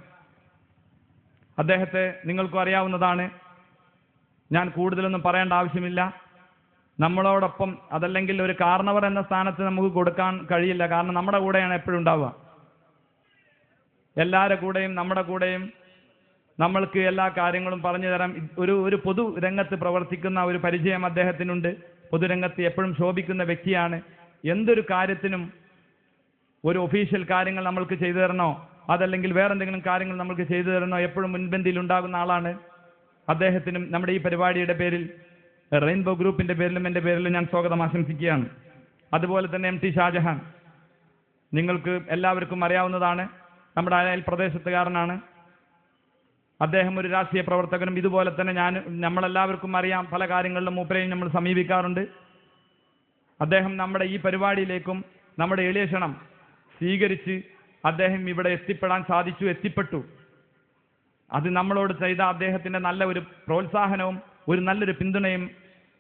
അദ്ദേഹത്തെ നിങ്ങൾക്കും അറിയാവുന്നതാണ്. ഞാൻ കൂടുതലൊന്നും പറയേണ്ട ആവശ്യമില്ല. നമ്മളോടൊപ്പം അതല്ലെങ്കിൽ ഒരു കാരണവർ എന്ന സ്ഥാനത്ത് നമുക്ക് കൊടുക്കാൻ കഴിയില്ല. കാരണം നമ്മുടെ കൂടെയാണ് എപ്പോഴും ഉണ്ടാവുക. എല്ലാവരുടെ കൂടെയും നമ്മുടെ കൂടെയും നമ്മൾക്ക് എല്ലാ കാര്യങ്ങളും പറഞ്ഞു തരാം. ഒരു പൊതു രംഗത്ത് പ്രവർത്തിക്കുന്ന ഒരു പരിചയം അദ്ദേഹത്തിനുണ്ട്. പൊതുരംഗത്ത് എപ്പോഴും ശോഭിക്കുന്ന വ്യക്തിയാണ്. എന്തൊരു കാര്യത്തിനും ഒരു ഒഫീഷ്യൽ കാര്യങ്ങൾ നമ്മൾക്ക് ചെയ്തു തരണോ അതല്ലെങ്കിൽ വേറെന്തെങ്കിലും കാര്യങ്ങൾ നമ്മൾക്ക് ചെയ്തു തരണോ എപ്പോഴും മുൻപന്തിയിൽ ഉണ്ടാകുന്ന ആളാണ്. അദ്ദേഹത്തിനും നമ്മുടെ ഈ പരിപാടിയുടെ പേരിൽ റെയിൻബോ ഗ്രൂപ്പിന്റെ പേരിലും എൻ്റെ പേരിലും ഞാൻ സ്വാഗതം ആശംസിക്കുകയാണ്. അതുപോലെ തന്നെ MT ഷാജഹാൻ, നിങ്ങൾക്ക് എല്ലാവർക്കും അറിയാവുന്നതാണ്, നമ്മുടെ അയൽ പ്രദേശത്തുകാരനാണ്. അദ്ദേഹം ഒരു രാഷ്ട്രീയ പ്രവർത്തകനും. ഇതുപോലെ തന്നെ നമ്മളെല്ലാവർക്കും അറിയാം, പല കാര്യങ്ങളിലും മൂപ്പരെയും നമ്മൾ സമീപിക്കാറുണ്ട്. അദ്ദേഹം നമ്മുടെ ഈ പരിപാടിയിലേക്കും നമ്മുടെ എളിയ ക്ഷണം സ്വീകരിച്ച് അദ്ദേഹം ഇവിടെ എത്തിപ്പെട്ടു. അത് നമ്മളോട് ചെയ്ത അദ്ദേഹത്തിൻ്റെ നല്ല ഒരു പ്രോത്സാഹനവും ഒരു നല്ലൊരു പിന്തുണയും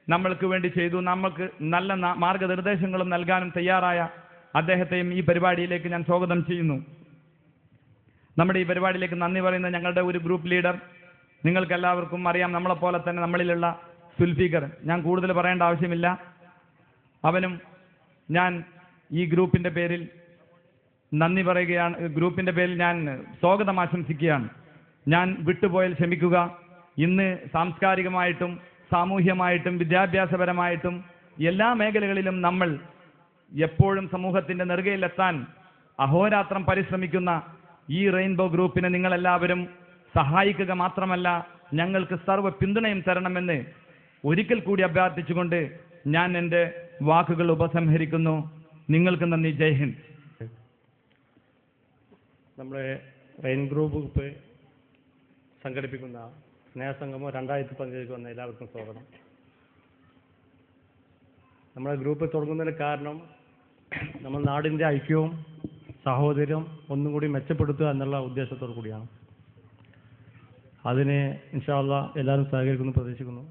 നമ്മൾക്ക് വേണ്ടി ചെയ്തു. നമ്മൾക്ക് നല്ല മാർഗനിർദ്ദേശങ്ങളും നൽകാനും തയ്യാറായ അദ്ദേഹത്തെയും ഈ പരിപാടിയിലേക്ക് ഞാൻ സ്വാഗതം ചെയ്യുന്നു. നമ്മുടെ ഈ പരിപാടിയിലേക്ക് നന്ദി പറയുന്ന ഞങ്ങളുടെ ഒരു ഗ്രൂപ്പ് ലീഡർ, നിങ്ങൾക്ക് എല്ലാവർക്കും അറിയാം, നമ്മളെപ്പോലെ തന്നെ നമ്മളിലുള്ള സുൽഫീഖർ, ഞാൻ കൂടുതൽ പറയേണ്ട ആവശ്യമില്ല. അവനും ഞാൻ ഈ ഗ്രൂപ്പിൻ്റെ പേരിൽ നന്ദി പറയുകയാണ്. ഗ്രൂപ്പിൻ്റെ പേരിൽ ഞാൻ സ്വാഗതം ആശംസിക്കുകയാണ്. ഞാൻ വിട്ടുപോയാൽ ക്ഷമിക്കുക. ഇന്ന് സാംസ്കാരികമായിട്ടും സാമൂഹ്യമായിട്ടും വിദ്യാഭ്യാസപരമായിട്ടും എല്ലാ മേഖലകളിലും നമ്മൾ എപ്പോഴും സമൂഹത്തിൻ്റെ നെറുകയിലെത്താൻ അഹോരാത്രം പരിശ്രമിക്കുന്ന ഈ റെയിൻബോ ഗ്രൂപ്പിനെ നിങ്ങളെല്ലാവരും സഹായിക്കുക മാത്രമല്ല ഞങ്ങൾക്ക് സർവ്വ പിന്തുണയും തരണമെന്ന് ഒരിക്കൽ കൂടി അഭ്യർത്ഥിച്ചുകൊണ്ട് ഞാൻ എൻ്റെ വാക്കുകൾ ഉപസംഹരിക്കുന്നു. നിങ്ങൾക്ക് നന്ദി. ജയ് ഹിന്ദ്. നമ്മുടെ റെയിൻബോ ഗ്രൂപ്പ് സംഘടിപ്പിക്കുന്ന സ്നേഹസംഗമം 2015 വന്ന എല്ലാവർക്കും സ്വാഗതം. നമ്മുടെ ഗ്രൂപ്പ് തുടങ്ങുന്നതിന് കാരണം നമ്മൾ നാടിൻ്റെ ഐക്യവും സഹോദര്യം ഒന്നും കൂടി മെച്ചപ്പെടുത്തുക എന്നുള്ള ഉദ്ദേശത്തോടു കൂടിയാണ്. അതിന് ഇൻഷാ അല്ലാഹ് എല്ലാവരും സഹകരിക്കുന്നു പ്രതീക്ഷിക്കുന്നു.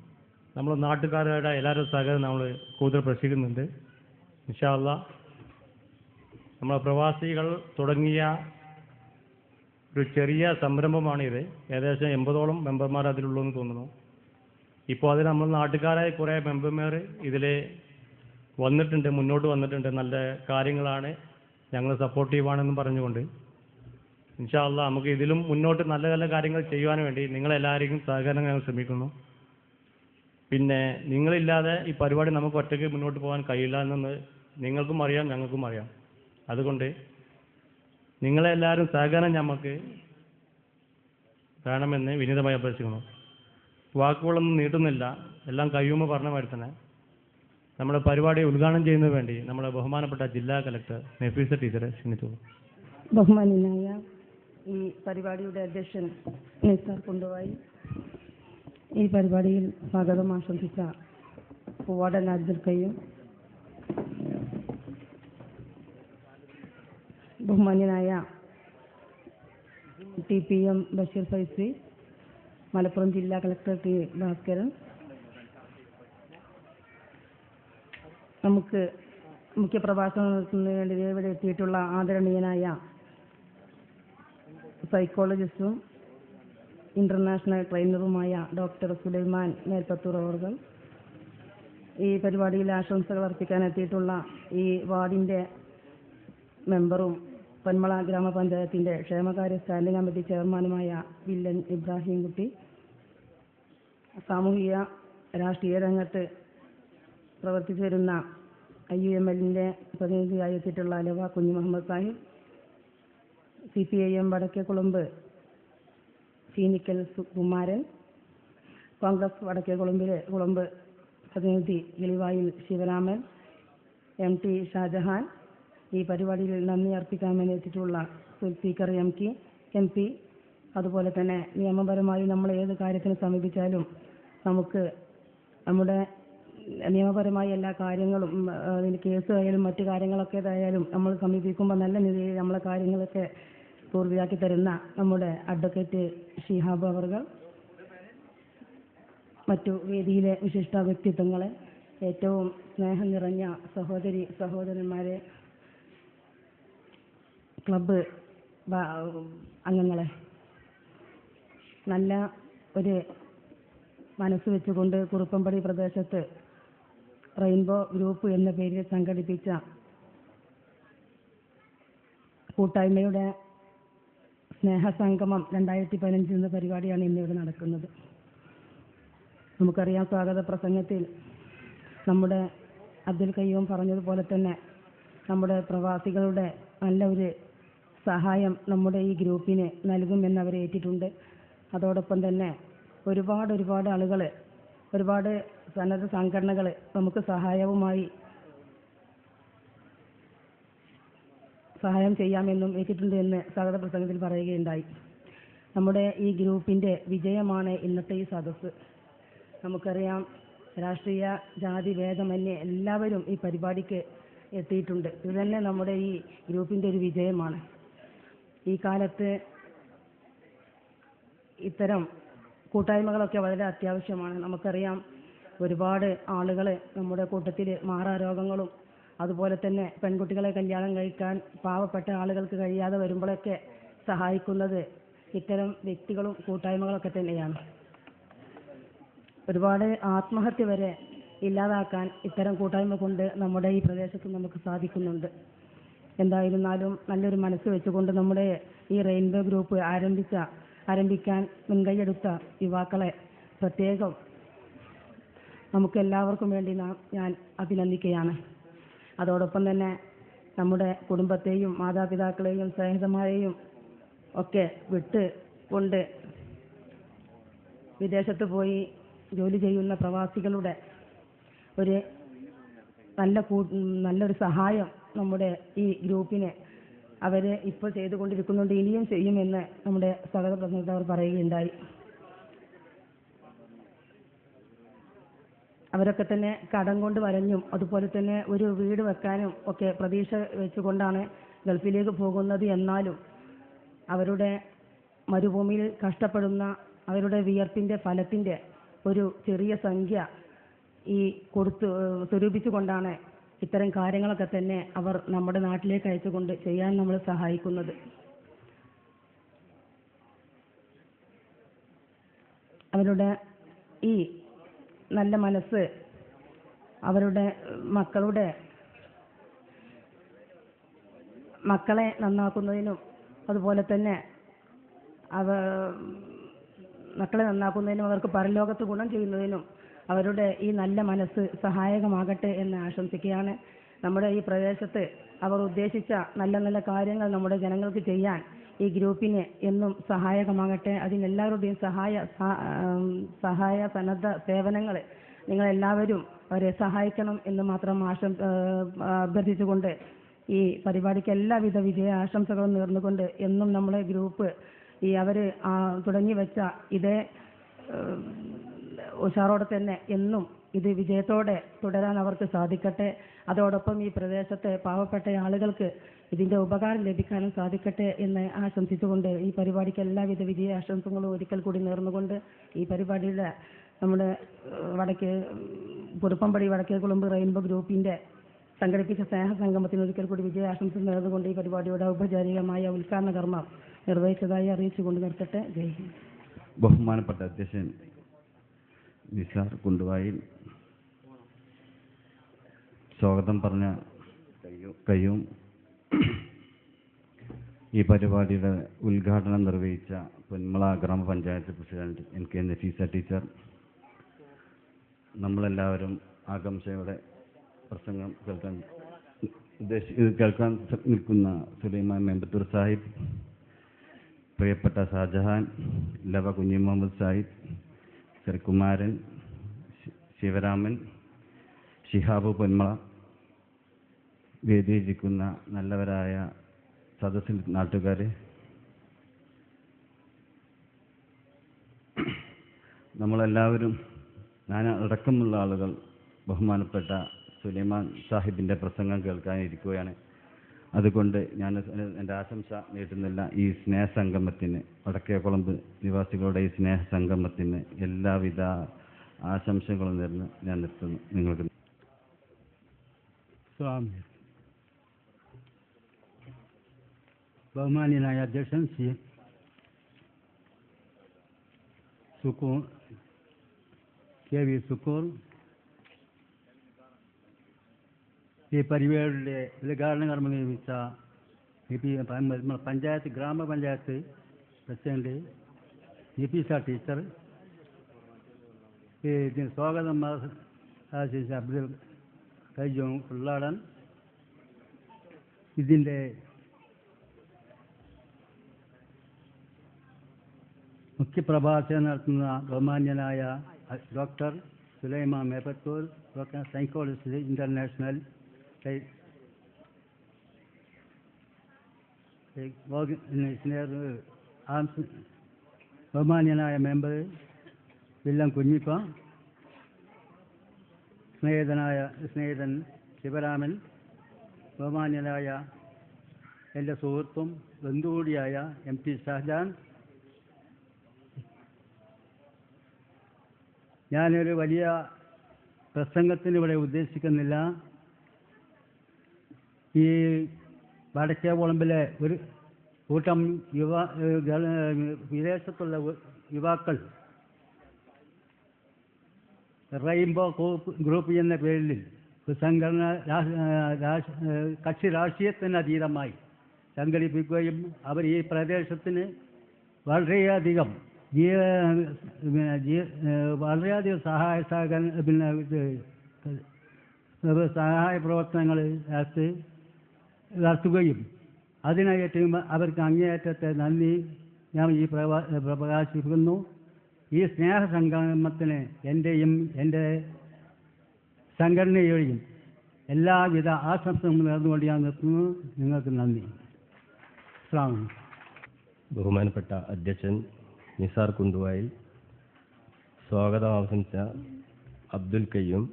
നമ്മൾ നാട്ടുകാരുടെ എല്ലാവരും സഹകരണം നമ്മൾ കൂടുതൽ പ്രതീക്ഷിക്കുന്നുണ്ട്. ഇൻഷാ അല്ലാഹ് നമ്മളെ പ്രവാസികൾ തുടങ്ങിയ ഒരു ചെറിയ സംരംഭമാണിത്. ഏകദേശം 80ഓളം മെമ്പർമാർ അതിലുള്ളൂ എന്ന് തോന്നുന്നു. ഇപ്പോൾ അതിൽ നമ്മൾ നാട്ടുകാരായ കുറേ മെമ്പർമാർ ഇതിൽ വന്നിട്ടുണ്ട്, മുന്നോട്ട് വന്നിട്ടുണ്ട്. നല്ല കാര്യങ്ങളാണ്, ഞങ്ങൾ സപ്പോർട്ടീവാണെന്ന് പറഞ്ഞുകൊണ്ട് ഇൻഷാ അല്ലാഹ് നമുക്ക് ഇതിലും മുന്നോട്ട് നല്ല നല്ല കാര്യങ്ങൾ ചെയ്യുവാൻ വേണ്ടി നിങ്ങളെല്ലാവരെയും സഹകരണം ഞങ്ങൾ ശ്രമിക്കുന്നു. പിന്നെ നിങ്ങളില്ലാതെ ഈ പരിപാടി നമുക്ക് ഒറ്റയ്ക്ക് മുന്നോട്ട് പോകാൻ കഴിയില്ല എന്നത് നിങ്ങൾക്കും അറിയാം, ഞങ്ങൾക്കും അറിയാം. അതുകൊണ്ട് നിങ്ങളെല്ലാവരും സഹകരണം നമുക്ക് വേണമെന്ന് വിനീതമായി അഭ്യർത്ഥിക്കുന്നു. വാക്കുകളൊന്നും നീട്ടുന്നില്ല, എല്ലാം കഴിയുമ്പോൾ പറഞ്ഞ മാതിരി തന്നെ നമ്മുടെ പരിപാടി ഉദ്ഘാടനം ചെയ്യുന്നതിന് വേണ്ടി നമ്മുടെ ബഹുമാനപ്പെട്ട ജില്ലാ കലക്ടർ നഫീസ ടീച്ചറെ ക്ഷണിച്ചു. ബഹുമാനീയനായ ഈ പരിപാടിയുടെ അധ്യക്ഷൻ നിസാർ കൊണ്ടുപോയി, ഈ പരിപാടിയിൽ സ്വാഗതം ആശംസിച്ച പൂവാടൻ അബ്ദുൽ ഖയ്യൂം, ബഹുമാന്യനായ TPM ബഷീർ ഫൈസി, മലപ്പുറം ജില്ലാ കളക്ടർ T ഭാസ്കരൻ, നമുക്ക് മുഖ്യപ്രഭാഷണം നടത്തുന്നതിന് വേണ്ടി ഇവിടെ എത്തിയിട്ടുള്ള ആദരണീയനായ സൈക്കോളജിസ്റ്റും ഇന്റർനാഷണൽ ട്രെയിനറുമായ ഡോക്ടർ സുലൈമാൻ മേൽപ്പത്തൂർ അവർ, ഈ പരിപാടിയിൽ ആശംസകൾ അർപ്പിക്കാൻ എത്തിയിട്ടുള്ള ഈ വാർഡിൻ്റെ മെമ്പറും പന്മള ഗ്രാമപഞ്ചായത്തിൻ്റെ ക്ഷേമകാര്യ സ്റ്റാൻഡിംഗ് കമ്മിറ്റി ചെയർമാനുമായ വില്ലൻ ഇബ്രാഹിം കുട്ടി, സാമൂഹിക രാഷ്ട്രീയ രംഗത്ത് പ്രവർത്തിച്ചു വരുന്ന IUML-ൻ്റെ പ്രതിനിധിയായി എത്തിയിട്ടുള്ള അലവ കുഞ്ഞു മുഹമ്മദ് സാഹിബ്, CPIM വടക്കേക്കുളമ്പ് ഫീനിക്കൽ കുമാരൻ, കോൺഗ്രസ് വടക്കേക്കുളമ്പ് പ്രതിനിധി കിളിവായിൽ ശിവരാമൻ, MT ഷാജഹാൻ, ഈ പരിപാടിയിൽ നന്ദി അർപ്പിക്കാൻ വേണ്ടി എത്തിയിട്ടുള്ള സ്പീക്കർ MP, അതുപോലെ തന്നെ നിയമപരമായി നമ്മൾ ഏത് കാര്യത്തിന് സമീപിച്ചാലും നമുക്ക് നമ്മുടെ നിയമപരമായ എല്ലാ കാര്യങ്ങളും അതിന് കേസ് ആയാലും മറ്റു കാര്യങ്ങളൊക്കെ ആയാലും നമ്മൾ സമീപിക്കുമ്പോൾ നല്ല രീതിയിൽ നമ്മളെ കാര്യങ്ങളൊക്കെ പൂർത്തിയാക്കി തരുന്ന നമ്മുടെ അഡ്വക്കേറ്റ് ഷിഹാബ് അവർകൾ, മറ്റു വേദിയിലെ വിശിഷ്ട വ്യക്തിത്വങ്ങളെ, ഏറ്റവും സ്നേഹം നിറഞ്ഞ സഹോദരന്മാരെ, ക്ലബ്ബ് അംഗങ്ങളെ, നല്ല ഒരു മനസ്സ് വെച്ചുകൊണ്ട് കുറുപ്പമ്പടി പ്രദേശത്ത് റെയിൻബോ ഗ്രൂപ്പ് എന്ന പേരിൽ സംഘടിപ്പിച്ച കൂട്ടായ്മയുടെ സ്നേഹസംഗമം 2015 എന്ന പരിപാടിയാണ് ഇന്നിവിടെ നടക്കുന്നത്. നമുക്കറിയാം, സ്വാഗത പ്രസംഗത്തിൽ നമ്മുടെ അബ്ദുൽ ഖയ്യൂം പറഞ്ഞതുപോലെ തന്നെ നമ്മുടെ പ്രവാസികളുടെ നല്ല ഒരു സഹായം നമ്മുടെ ഈ ഗ്രൂപ്പിന് നൽകുമെന്ന് അവർ ഏറ്റിട്ടുണ്ട്. അതോടൊപ്പം തന്നെ ഒരുപാട് ആളുകൾ, ഒരുപാട് സന്നദ്ധ സംഘടനകൾ നമുക്ക് സഹായം ചെയ്യാമെന്നും ഏറ്റിട്ടുണ്ട് എന്ന് സ്വാഗത പ്രസംഗത്തിൽ പറയുകയുണ്ടായി. നമ്മുടെ ഈ ഗ്രൂപ്പിൻ്റെ വിജയമാണ് ഇന്നത്തെ ഈ സദസ്സ്. നമുക്കറിയാം, രാഷ്ട്രീയ ജാതി ഭേദമന്യേ എല്ലാവരും ഈ പരിപാടിക്ക് എത്തിയിട്ടുണ്ട്. ഇത് തന്നെ നമ്മുടെ ഈ ഗ്രൂപ്പിൻ്റെ ഒരു വിജയമാണ്. ഈ കാലത്ത് ഇത്തരം കൂട്ടായ്മകളൊക്കെ വളരെ അത്യാവശ്യമാണ്. നമുക്കറിയാം, ഒരുപാട് ആളുകൾ നമ്മുടെ കൂട്ടത്തിൽ മാറാരോഗങ്ങളും അതുപോലെ തന്നെ പെൺകുട്ടികളെ കല്യാണം കഴിക്കാൻ പാവപ്പെട്ട ആളുകൾക്ക് കഴിയാതെ വരുമ്പോഴൊക്കെ സഹായിക്കുന്നത് ഇത്തരം വ്യക്തികളും കൂട്ടായ്മകളൊക്കെ തന്നെയാണ്. ഒരുപാട് ആത്മഹത്യ വരെ ഇല്ലാതാക്കാൻ ഇത്തരം കൂട്ടായ്മ കൊണ്ട് നമ്മുടെ ഈ പ്രദേശത്ത് നമുക്ക് സാധിക്കുന്നുണ്ട്. എന്തായിരുന്നാലും നല്ലൊരു മനസ്സ് വെച്ചുകൊണ്ട് നമ്മുടെ ഈ റെയിൻബോ ഗ്രൂപ്പ് ആരംഭിക്കാൻ മുൻകൈയെടുത്ത യുവാക്കളെ പ്രത്യേകം നമുക്കെല്ലാവർക്കും വേണ്ടി ഞാൻ അഭിനന്ദിക്കുകയാണ്. അതോടൊപ്പം തന്നെ നമ്മുടെ കുടുംബത്തെയും മാതാപിതാക്കളെയും സ്നേഹിതന്മാരെയും ഒക്കെ വിട്ട് കൊണ്ട് വിദേശത്ത് പോയി ജോലി ചെയ്യുന്ന പ്രവാസികളുടെ ഒരു നല്ലൊരു സഹായം നമ്മുടെ ഈ ഗ്രൂപ്പിന് അവർ ഇപ്പോൾ ചെയ്തുകൊണ്ടിരിക്കുന്നുണ്ട്, ഇനിയും ചെയ്യുമെന്ന് നമ്മുടെ സ്വാഗത പ്രസംഗത്തിൽ പറയുകയുണ്ടായി. അവരൊക്കെ തന്നെ കടം കൊണ്ട് വരഞ്ഞും അതുപോലെ തന്നെ ഒരു വീട് വെക്കാനും ഒക്കെ പ്രതീക്ഷ വെച്ചുകൊണ്ടാണ് ഗൾഫിലേക്ക് പോകുന്നത്. എന്നാലും അവരുടെ മരുഭൂമിയിൽ കഷ്ടപ്പെടുന്ന അവരുടെ വിയർപ്പിൻ്റെ ഫലത്തിൻ്റെ ഒരു ചെറിയ സംഖ്യ ഈ സ്വരൂപിച്ചുകൊണ്ടാണ് ഇത്തരം കാര്യങ്ങളൊക്കെ തന്നെ അവർ നമ്മുടെ നാട്ടിലേക്ക് അയച്ചുകൊണ്ട് ചെയ്യാൻ നമ്മൾ സഹായിക്കുന്നത്. അവരുടെ ഈ നല്ല മനസ്സ് അവരുടെ മക്കളെ നന്നാക്കുന്നതിനും അതുപോലെ തന്നെ മക്കളെ നന്നാക്കുന്നതിനും അവർക്ക് പരലോകത്ത് ഗുണം ചെയ്യുന്നതിനും അവരുടെ ഈ നല്ല മനസ്സ് സഹായകമാകട്ടെ എന്ന് ആശംസിക്കുകയാണ്. നമ്മുടെ ഈ പ്രദേശത്ത് അവർ ഉദ്ദേശിച്ച നല്ല കാര്യങ്ങൾ നമ്മുടെ ജനങ്ങൾക്ക് ചെയ്യാൻ ഈ ഗ്രൂപ്പിന് എന്നും സഹായകമാകട്ടെ. അതിനെല്ലാവരുടെയും സഹായ സന്നദ്ധ സേവനങ്ങൾ നിങ്ങളെല്ലാവരും അവരെ സഹായിക്കണം എന്ന് മാത്രം അഭ്യർത്ഥിച്ചുകൊണ്ട് ഈ പരിപാടിക്ക് എല്ലാവിധ വിജയ ആശംസകളും നേർന്നുകൊണ്ട് എന്നും നമ്മളെ ഗ്രൂപ്പ് അവർ തുടങ്ങി വെച്ച ഇതേ ഉഷാറോടെ തന്നെ എന്നും ഇത് വിജയത്തോടെ തുടരാൻ അവർക്ക് സാധിക്കട്ടെ. അതോടൊപ്പം ഈ പ്രദേശത്തെ പാവപ്പെട്ട ആളുകൾക്ക് ഇതിൻ്റെ ഉപകാരം ലഭിക്കാനും സാധിക്കട്ടെ എന്ന് ആശംസിച്ചുകൊണ്ട് ഈ പരിപാടിക്ക് എല്ലാവിധ വിജയ ആശംസകളും ഒരിക്കൽ കൂടി നേർന്നുകൊണ്ട് ഈ പരിപാടിയുടെ നമ്മുടെ പുതുപ്പമ്പടി വടക്കേക്കുളമ്പ് റെയിൻബോ ഗ്രൂപ്പിൻ്റെ സംഘടിപ്പിച്ച സ്നേഹസംഗമത്തിന് ഒരിക്കൽ കൂടി വിജയാശംസ നേർന്നുകൊണ്ട് ഈ പരിപാടിയുടെ ഔപചാരികമായ ഉദ്ഘാടന കർമ്മം നിർവഹിച്ചതായി അറിയിച്ചുകൊണ്ട് നിർത്തട്ടെ. ജയ് ഹിന്ദ്. ബഹുമാനപ്പെട്ട അധ്യക്ഷൻ നിസാർ കുണ്ടുവായിൽ സ്വാഗതം പറഞ്ഞ കയ്യും ഈ പരിപാടിയുടെ ഉദ്ഘാടനം നിർവഹിച്ച പൊന്മള ഗ്രാമപഞ്ചായത്ത് പ്രസിഡന്റ് NK നഫീസ ടീച്ചർ, നമ്മളെല്ലാവരും ആകാംക്ഷയോടെ പ്രസംഗം കേൾക്കാൻ നിൽക്കുന്ന സുലൈമാൻ മെമ്പത്തൂർ സാഹിബ്, പ്രിയപ്പെട്ട ഷാജഹാൻ, ലവ കുഞ്ഞി മുഹമ്മദ് സാഹിബ്, കുമാരൻ, ശിവരാമൻ, ഷിഹാബ് പൊന്മള, വേദിയിരിക്കുന്ന നല്ലവരായ സദസ്സിൽ നാട്ടുകാരെ, നമ്മളെല്ലാവരും, ഞാൻ അടക്കമുള്ള ആളുകൾ ബഹുമാനപ്പെട്ട സുലൈമാൻ സാഹിബിൻ്റെ പ്രസംഗം കേൾക്കാനിരിക്കുകയാണ്. അതുകൊണ്ട് ഞാൻ എൻ്റെ ആശംസ നീട്ടുന്നില്ല. ഈ സ്നേഹസംഗമത്തിന്, വടക്കേക്കുളമ്പ് നിവാസികളുടെ ഈ സ്നേഹസംഗമത്തിന് എല്ലാവിധ ആശംസകളും നേർന്ന് ഞാൻ നിർത്തുന്നു. നിങ്ങൾക്ക് ബഹുമാന്യനായ അധ്യക്ഷൻ KV സുക്കൂർ, ഈ പരിപാടിയുടെ ഉദ്ഘാടന കർമ്മം നിർവഹിച്ച ഗ്രാമപഞ്ചായത്ത് പ്രസിഡന്റ് നഫീസ ടീച്ചർ, ഇതിന് സ്വാഗതം ആശംസിച്ച അബ്ദുൽ കയ്യൂം ഉള്ളാടൻ, ഇതിൻ്റെ മുഖ്യപ്രഭാഷണം നടത്തുന്ന ബഹുമാന്യനായ doctor Sulaiman Meppathur, doctor psychologist international, ബഹുമാന്യനായ മെമ്പർ വില്ലം കുഞ്ഞിപ്പ, സ്നേഹിതൻ ശിവരാമൻ, ബഹുമാന്യനായ എൻ്റെ സുഹൃത്തും ബന്ധുകൂടിയായ MT ഷാജഹാൻ, ഞാനൊരു വലിയ പ്രസംഗത്തിന് ഇവിടെ ഉദ്ദേശിക്കുന്നില്ല. ഈ വടക്കേക്കുളമ്പിലെ ഒരു കൂട്ടം വിദേശത്തുള്ള യുവാക്കൾ റെയിൻബോ ഗ്രൂപ്പ് എന്ന പേരിൽ സംഘടന കക്ഷി രാഷ്ട്രീയത്തിന് അതീതമായി സംഘടിപ്പിക്കുകയും അവർ ഈ പ്രദേശത്തിന് വളരെയധികം സഹായ പ്രവർത്തനങ്ങൾ നടത്തുകയും അതിനായിട്ട് അവർക്ക് അങ്ങേയറ്റത്തെ നന്ദി ഞാൻ ഈ പ്രകാശിപ്പിക്കുന്നു. ഈ സ്നേഹസംഗമത്തിന് എൻ്റെയും എൻ്റെ സംഘടനയുടെയും എല്ലാവിധ ആശംസകളും നേർന്നുകൊണ്ട് ഞാൻ നിർത്തുന്നു. നിങ്ങൾക്ക് നന്ദി. ബഹുമാനപ്പെട്ട അധ്യക്ഷൻ നിസാർ കുണ്ടുവായിൽ സ്വാഗതം ആശംസിച്ച അബ്ദുൽ കയ്യൂം,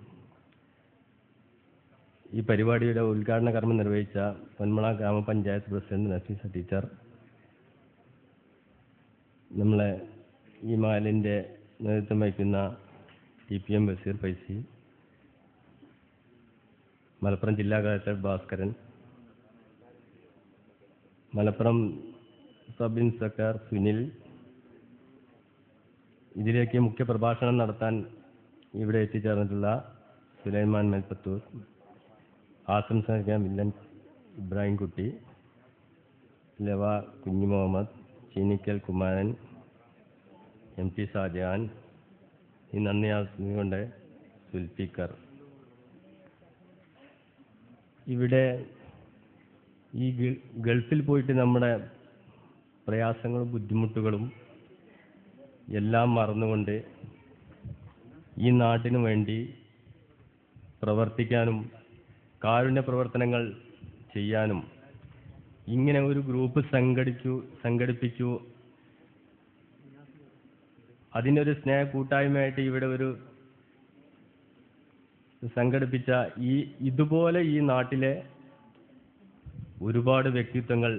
ഈ പരിപാടിയുടെ ഉദ്ഘാടന കർമ്മം നിർവഹിച്ച പൊന്മള ഗ്രാമപഞ്ചായത്ത് പ്രസിഡന്റ് നഫീസ ടീച്ചർ, നമ്മളെ ഈ മാലിൻ്റെ നേതൃത്വം വഹിക്കുന്ന TPM ബഷീർ ഫൈസി, മലപ്പുറം ജില്ലാ collector Bhaskaran, Malappuram sub inspector Sunil, ഇതിലേക്ക് മുഖ്യ പ്രഭാഷണം നടത്താൻ ഇവിടെ എത്തിച്ചേർന്നിട്ടുള്ള സുലൈമാൻ മേൽപ്പത്തൂർ, ആശംസിക്കാൻ വില്ലൻ ഇബ്രാഹിം കുട്ടി, ലവ കുഞ്ഞി മുഹമ്മദ്, ചീനിക്കൽ കുമാരൻ, MT ഷാജഹാൻ, ഈ നന്ദി ആശംസിച്ചുകൊണ്ട് സുൽഫിക്കർ. ഇവിടെ ഈ ഗൾഫിൽ പോയിട്ട് നമ്മുടെ പ്രയാസങ്ങളും ബുദ്ധിമുട്ടുകളും എല്ലാം മറന്നുകൊണ്ട് ഈ നാട്ടിനു വേണ്ടി പ്രവർത്തിക്കാനും കാരുണ്യ പ്രവർത്തനങ്ങൾ ചെയ്യാനും ഇങ്ങനെ ഒരു ഗ്രൂപ്പ് സംഘടിപ്പിച്ചു അതിനൊരു സ്നേഹ കൂട്ടായ്മയായിട്ട് ഇവിടെ ഒരു സംഘടിപ്പിച്ച ഇതുപോലെ ഈ നാട്ടിലെ ഒരുപാട് വ്യക്തിത്വങ്ങൾ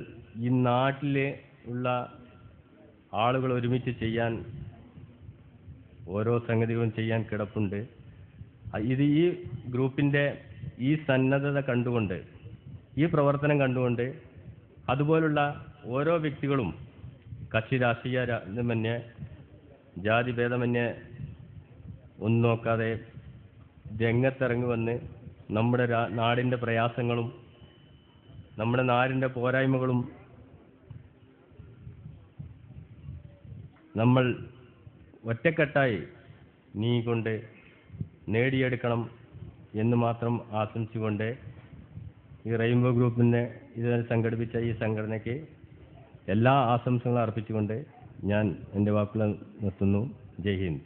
ഈ നാട്ടിലെ ഉള്ള ആളുകൾ ഒരുമിച്ച് ചെയ്യാൻ ഓരോ സംഗതികളും ചെയ്യാൻ കിടപ്പുണ്ട്. ഇത് ഈ ഗ്രൂപ്പിൻ്റെ ഈ സന്നദ്ധത കണ്ടുകൊണ്ട്, ഈ പ്രവർത്തനം കണ്ടുകൊണ്ട് അതുപോലുള്ള ഓരോ വ്യക്തികളും കക്ഷി രാഷ്ട്രീയമന്യേ ജാതിഭേദമന്യേ ഒന്നും നോക്കാതെ രംഗത്തിറങ്ങി വന്ന് നമ്മുടെ നാടിൻ്റെ പ്രയാസങ്ങളും നമ്മുടെ നാടിൻ്റെ പോരായ്മകളും നമ്മൾ ഒറ്റക്കെട്ടായി നീങ്ങിക്കൊണ്ട് നേടിയെടുക്കണം എന്ന് മാത്രം ആശംസിച്ചുകൊണ്ട് ഈ റെയിൻബോ ഗ്രൂപ്പിനെ ഇതിനെ സംഘടിപ്പിച്ച ഈ സംഘടനയ്ക്ക് എല്ലാ ആശംസകളും അർപ്പിച്ചുകൊണ്ട് ഞാൻ എൻ്റെ വാക്കുകൾ നിർത്തുന്നു. ജയ് ഹിന്ദ്.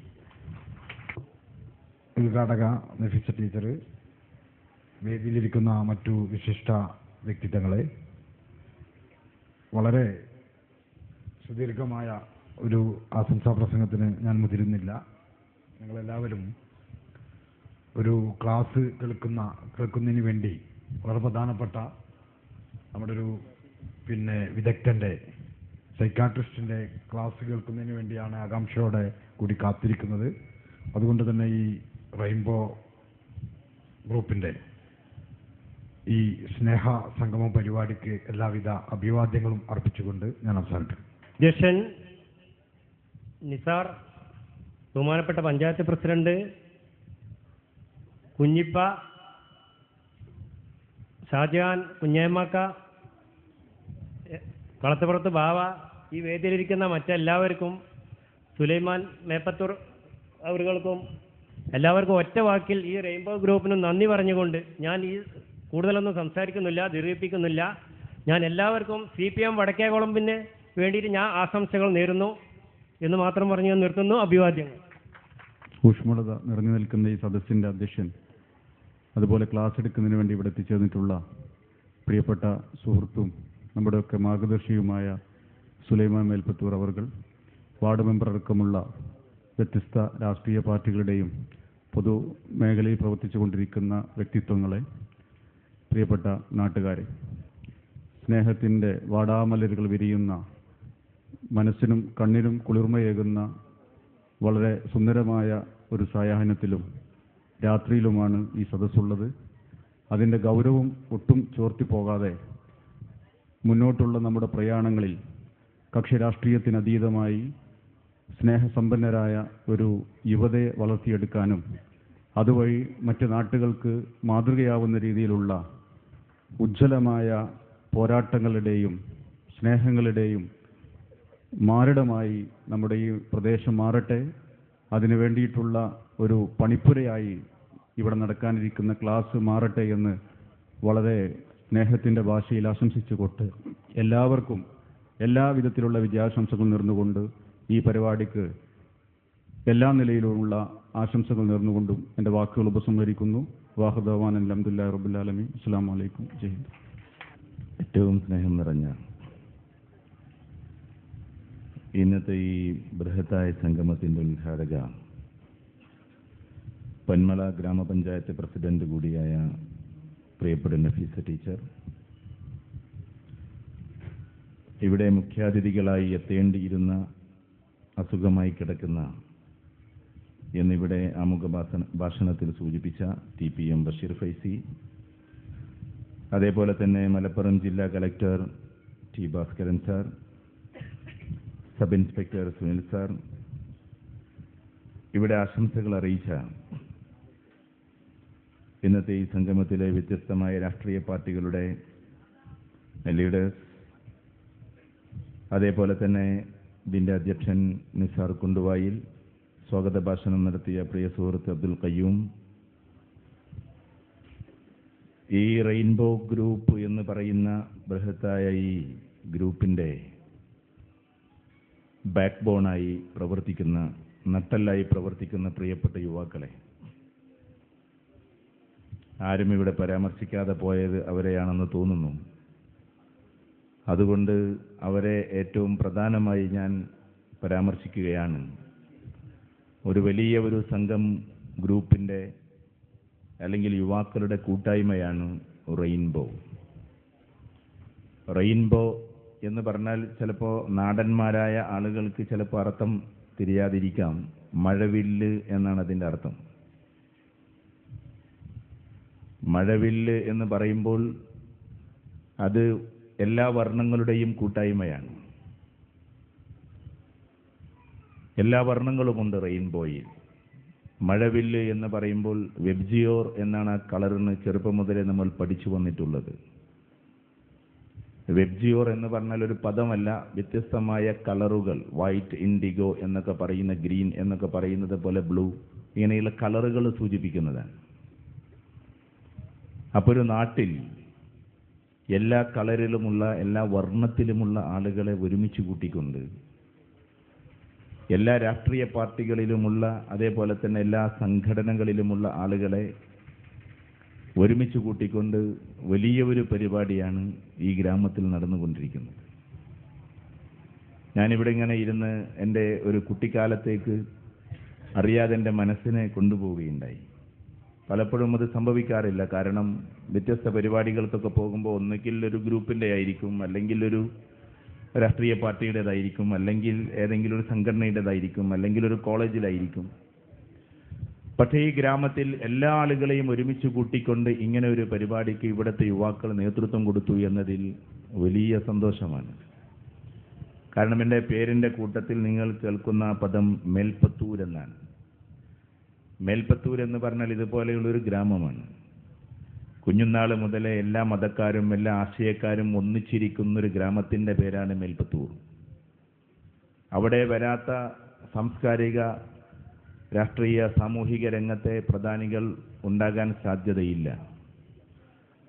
ഉദ്ഘാടക നഫീസ ടീച്ചർ, വേദിയിലിരിക്കുന്ന മറ്റു വിശിഷ്ട വ്യക്തിത്വങ്ങളെ, വളരെ സുദീർഘമായ ഒരു ആശംസാ പ്രസംഗത്തിന് ഞാൻ മുതിരുന്നില്ല. നിങ്ങളെല്ലാവരും ഒരു ക്ലാസ് കേൾക്കുന്നതിന് വേണ്ടി വളരെ പ്രധാനപ്പെട്ട നമ്മുടെ ഒരു വിദഗ്ധൻ്റെ സൈക്കാട്രിസ്റ്റിൻ്റെ ക്ലാസ് കേൾക്കുന്നതിന് വേണ്ടിയാണ് ആകാംക്ഷയോടെ കൂടി കാത്തിരിക്കുന്നത്. അതുകൊണ്ട് തന്നെ ഈ റെയിൻബോ ഗ്രൂപ്പിൻ്റെ ഈ സ്നേഹ സംഗമ പരിപാടിക്ക് എല്ലാവിധ അഭിവാദ്യങ്ങളും അർപ്പിച്ചുകൊണ്ട് ഞാൻ അവസാനിപ്പിക്കും. അധ്യക്ഷൻ നിസാർ, ബഹുമാനപ്പെട്ട പഞ്ചായത്ത് പ്രസിഡന്റ് കുഞ്ഞിപ്പ, ഷാജഹാൻ, കുഞ്ഞേമ്മക്ക, കളത്തുപുറത്ത് ബാവ, ഈ വേദിയിലിരിക്കുന്ന മറ്റെല്ലാവർക്കും, സുലൈമാൻ മേപ്പത്തൂർ അവർക്കും എല്ലാവർക്കും ഒറ്റ വാക്കിൽ ഈ റെയിൻബോ ഗ്രൂപ്പിന് നന്ദി പറഞ്ഞുകൊണ്ട് ഞാൻ ഈ കൂടുതലൊന്നും സംസാരിക്കുന്നില്ല, ദീർഘിപ്പിക്കുന്നില്ല. ഞാൻ എല്ലാവർക്കും CPM വടക്കേകുളമ്പിന് വേണ്ടിയിട്ട് ഞാൻ ആശംസകൾ നേരുന്നു എന്ന് മാത്രം പറഞ്ഞ് ഞാൻ നിർത്തുന്നു. അഭിവാദ്യങ്ങൾ. ഊഷ്മളത നിറഞ്ഞു നിൽക്കുന്ന ഈ സദസ്സിൻ്റെ അധ്യക്ഷൻ, അതുപോലെ ക്ലാസ് എടുക്കുന്നതിന് വേണ്ടി ഇവിടെ എത്തിച്ചേർന്നിട്ടുള്ള പ്രിയപ്പെട്ട സുഹൃത്തും നമ്മുടെയൊക്കെ മാർഗദർശിയുമായ സുലൈമാൻ മേൽപ്പത്തൂർ അവർകൾ, വാർഡ് മെമ്പർ അടക്കമുള്ള വ്യത്യസ്ത രാഷ്ട്രീയ പാർട്ടികളുടെയും പൊതു മേഖലയിൽ പ്രവർത്തിച്ചു കൊണ്ടിരിക്കുന്ന വ്യക്തിത്വങ്ങളെ, പ്രിയപ്പെട്ട നാട്ടുകാരെ, സ്നേഹത്തിൻ്റെ വാടാമലരുകൾ വിരിയുന്ന, മനസ്സിനും കണ്ണിനും കുളിർമയേകുന്ന വളരെ സുന്ദരമായ ഒരു സായാഹ്നത്തിലും രാത്രിയിലുമാണ് ഈ സദസ്സുള്ളത്. അതിൻ്റെ ഗൗരവം ഒട്ടും ചോർത്തിപ്പോകാതെ മുന്നോട്ടുള്ള നമ്മുടെ പ്രയാണങ്ങളിൽ കക്ഷി രാഷ്ട്രീയത്തിനതീതമായി സ്നേഹസമ്പന്നരായ ഒരു യുവതയെ വളർത്തിയെടുക്കാനും അതുവഴി മറ്റ് നാട്ടുകൾക്ക് മാതൃകയാവുന്ന രീതിയിലുള്ള ഉജ്ജ്വലമായ പോരാട്ടങ്ങളുടെയും സ്നേഹങ്ങളുടെയും മാറിടമായി നമ്മുടെ ഈ പ്രദേശം മാറട്ടെ. അതിനു വേണ്ടിയിട്ടുള്ള ഒരു പണിപ്പുരയായി ഇവിടെ നടക്കാനിരിക്കുന്ന ക്ലാസ് മാറട്ടെ എന്ന് വളരെ സ്നേഹത്തിൻ്റെ ഭാഷയിൽ ആശംസിച്ചുകൊണ്ട് എല്ലാവർക്കും എല്ലാവിധത്തിലുള്ള വിജയാശംസകൾ നേർന്നുകൊണ്ട് ഈ പരിപാടിക്ക് എല്ലാ നിലയിലുമുള്ള ആശംസകൾ നേർന്നുകൊണ്ടും എൻ്റെ വാക്കുകൾ ഉപസംഹരിക്കുന്നു. വാഹുദവാൻ അൽഹംദുലില്ലാഹി റബ്ബിൽ ആലമീൻ. അസ്സലാമു അലൈക്കും. ജയ് ഹിന്ദ്. ഏറ്റവും സ്നേഹം നിറഞ്ഞ ഇന്നത്തെ ഈ ബൃഹത്തായ സംഗമത്തിൻ്റെ ഉദ്ഘാടക, പന്മള ഗ്രാമപഞ്ചായത്ത് പ്രസിഡന്റ് കൂടിയായ പ്രിയപ്പെട്ട നഫീസ ടീച്ചർ, ഇവിടെ മുഖ്യാതിഥികളായി എത്തേണ്ടിയിരുന്ന അസുഖമായി കിടക്കുന്ന എന്നിവിടെ ആമുഖ ഭാഷണത്തിൽ സൂചിപ്പിച്ച TPM ബഷീർ ഫൈസി, അതേപോലെ തന്നെ മലപ്പുറം ജില്ലാ collector T Bhaskaran sir, sub inspector Sunil sir, ഇവിടെ ആശംസകൾ അറിയിച്ച ഇന്നത്തെ ഈ സംഗമത്തിലെ വ്യത്യസ്തമായ രാഷ്ട്രീയ പാർട്ടികളുടെ ലീഡേഴ്സ്, അതേപോലെ തന്നെ ഇതിൻ്റെ അധ്യക്ഷൻ നിസാർ കുണ്ടുവായിൽ, സ്വാഗത ഭാഷണം നടത്തിയ പ്രിയ സുഹൃത്ത് അബ്ദുൽ ഖയ്യൂം, ഈ റെയിൻബോ ഗ്രൂപ്പ് എന്ന് പറയുന്ന ബൃഹത്തായ ഈ ഗ്രൂപ്പിൻ്റെ ബാക്ക് ബോണായി പ്രവർത്തിക്കുന്ന, നട്ടെല്ലായി പ്രവർത്തിക്കുന്ന പ്രിയപ്പെട്ട യുവാക്കളെ, ആരും ഇവിടെ പരാമർശിക്കാതെ പോയത് അവരെയാണെന്ന് തോന്നുന്നു. അതുകൊണ്ട് അവരെ ഏറ്റവും പ്രധാനമായി ഞാൻ പരാമർശിക്കുകയാണ്. ഒരു വലിയ ഒരു സംഘം ഗ്രൂപ്പിൻ്റെ അല്ലെങ്കിൽ യുവാക്കളുടെ കൂട്ടായ്മയാണ് റെയിൻബോ. റെയിൻബോ എന്ന് പറഞ്ഞാൽ ചിലപ്പോൾ നാടന്മാരായ ആളുകൾക്ക് ചിലപ്പോൾ അർത്ഥം തിരിയാതിരിക്കാം. മഴവില്ല് എന്നാണ് അതിൻ്റെ അർത്ഥം. മഴവില്ല് എന്ന് പറയുമ്പോൾ അത് എല്ലാ വർണ്ണങ്ങളുടെയും കൂട്ടായ്മയാണ്. എല്ലാ വർണ്ണങ്ങളുമുണ്ട് റെയിൻബോയിൽ. മഴവില്ല് എന്ന് പറയുമ്പോൾ വെബ്ജിയോർ എന്നാണ് ആ കളറിന് ചെറുപ്പം മുതലേ നമ്മൾ പഠിച്ചു വന്നിട്ടുള്ളത്. വെബ്ജിയോർ എന്ന് പറഞ്ഞാൽ ഒരു പദമല്ല, വ്യത്യസ്തമായ കളറുകൾ, വൈറ്റ്, ഇൻഡിഗോ എന്നൊക്കെ പറയുന്ന, ഗ്രീൻ എന്നൊക്കെ പറയുന്നത് പോലെ ബ്ലൂ, ഇങ്ങനെയുള്ള കളറുകൾ സൂചിപ്പിക്കുന്നതാണ്. അപ്പോൾ ഒരു നാട്ടിൽ എല്ലാ കളറിലുമുള്ള, എല്ലാ വർണ്ണത്തിലുമുള്ള ആളുകളെ ഒരുമിച്ച് കൂട്ടിക്കൊണ്ട്, എല്ലാ രാഷ്ട്രീയ പാർട്ടികളിലുമുള്ള, അതേപോലെ തന്നെ എല്ലാ സംഘടനകളിലുമുള്ള ആളുകളെ ഒരുമിച്ച് കൂട്ടിക്കൊണ്ട് വലിയ ഒരു പരിപാടിയാണ് ഈ ഗ്രാമത്തിൽ നടന്നുകൊണ്ടിരിക്കുന്നത്. ഞാനിവിടെ ഇങ്ങനെ ഇരുന്ന് എൻ്റെ ഒരു കുട്ടിക്കാലത്തേക്ക് അറിയാതെ എൻ്റെ മനസ്സിനെ കൊണ്ടുപോവുകയുണ്ടായി. പലപ്പോഴും അത് സംഭവിക്കാറില്ല. കാരണം വ്യത്യസ്ത പരിപാടികൾക്കൊക്കെ പോകുമ്പോൾ ഒന്നുകിൽ ഒരു ഗ്രൂപ്പിൻ്റെ ആയിരിക്കും, അല്ലെങ്കിൽ ഒരു രാഷ്ട്രീയ പാർട്ടിയുടേതായിരിക്കും, അല്ലെങ്കിൽ ഏതെങ്കിലും ഒരു സംഘടനയുടേതായിരിക്കും, അല്ലെങ്കിൽ ഒരു കോളേജിലായിരിക്കും. പക്ഷേ ഈ ഗ്രാമത്തിൽ എല്ലാ ആളുകളെയും ഒരുമിച്ച് കൂട്ടിക്കൊണ്ട് ഇങ്ങനെ ഒരു പരിപാടിക്ക് ഇവിടുത്തെ യുവാക്കൾ നേതൃത്വം കൊടുത്തു എന്നതിൽ വലിയ സന്തോഷമാണ്. കാരണം എൻ്റെ പേരിൻ്റെ കൂട്ടത്തിൽ നിങ്ങൾ കേൾക്കുന്ന പദം മേൽപ്പത്തൂർ എന്നാണ്. മേൽപ്പത്തൂർ എന്ന് പറഞ്ഞാൽ ഇതുപോലെയുള്ളൊരു ഗ്രാമമാണ്. കുഞ്ഞുനാൾ മുതലേ എല്ലാ മതക്കാരും എല്ലാ ആശയക്കാരും ഒന്നിച്ചിരിക്കുന്നൊരു ഗ്രാമത്തിൻ്റെ പേരാണ് മേൽപ്പത്തൂർ. അവിടെ വരാത്ത സാംസ്കാരിക, രാഷ്ട്രീയ, സാമൂഹിക രംഗത്തെ പ്രധാനികൾ ഉണ്ടാകാൻ സാധ്യതയില്ല.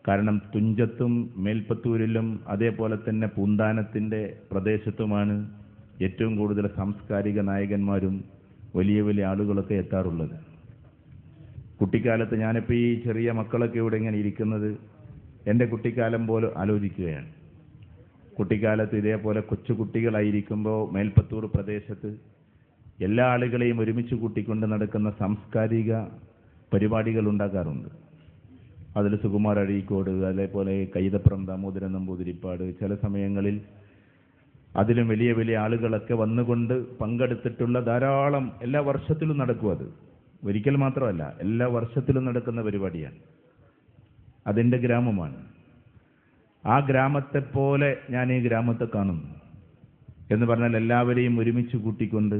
കാരണം തുഞ്ചത്തും മേൽപ്പത്തൂരിലും അതേപോലെ തന്നെ പൂന്താനത്തിൻ്റെ പ്രദേശത്തുമാണ് ഏറ്റവും കൂടുതൽ സാംസ്കാരിക നായകന്മാരും വലിയ വലിയ ആളുകളൊക്കെ എത്താറുള്ളത്. കുട്ടിക്കാലത്ത് ഞാനിപ്പോൾ ഈ ചെറിയ മക്കളൊക്കെ ഇവിടെ ഇങ്ങനെ ഇരിക്കുന്നത് എൻ്റെ കുട്ടിക്കാലം പോലെ ആലോചിക്കുകയാണ്. കുട്ടിക്കാലത്ത് ഇതേപോലെ കൊച്ചുകുട്ടികളായിരിക്കുമ്പോൾ മേൽപ്പത്തൂർ പ്രദേശത്ത് എല്ലാ ആളുകളെയും ഒരുമിച്ച് കൂട്ടിക്കൊണ്ട് നടക്കുന്ന സാംസ്കാരിക പരിപാടികൾ ഉണ്ടാകാറുണ്ട്. അതിൽ സുകുമാർ അഴീക്കോട്, അതേപോലെ കൈതപ്രം ദാമോദരൻ നമ്പൂതിരിപ്പാട്, ചില സമയങ്ങളിൽ അതിലും വലിയ വലിയ ആളുകളൊക്കെ വന്നുകൊണ്ട് പങ്കെടുത്തിട്ടുള്ള ധാരാളം, എല്ലാ വർഷത്തിലും നടക്കും. അത് ഒരിക്കൽ മാത്രമല്ല, എല്ലാ വർഷത്തിലും നടക്കുന്ന പരിപാടിയാണ്. അതിൻ്റെ ഗ്രാമമാണ്. ആ ഗ്രാമത്തെപ്പോലെ ഞാൻ ഈ ഗ്രാമത്തെ കാണുന്നു. എന്ന് പറഞ്ഞാൽ എല്ലാവരെയും ഒരുമിച്ച് കൂട്ടിക്കൊണ്ട്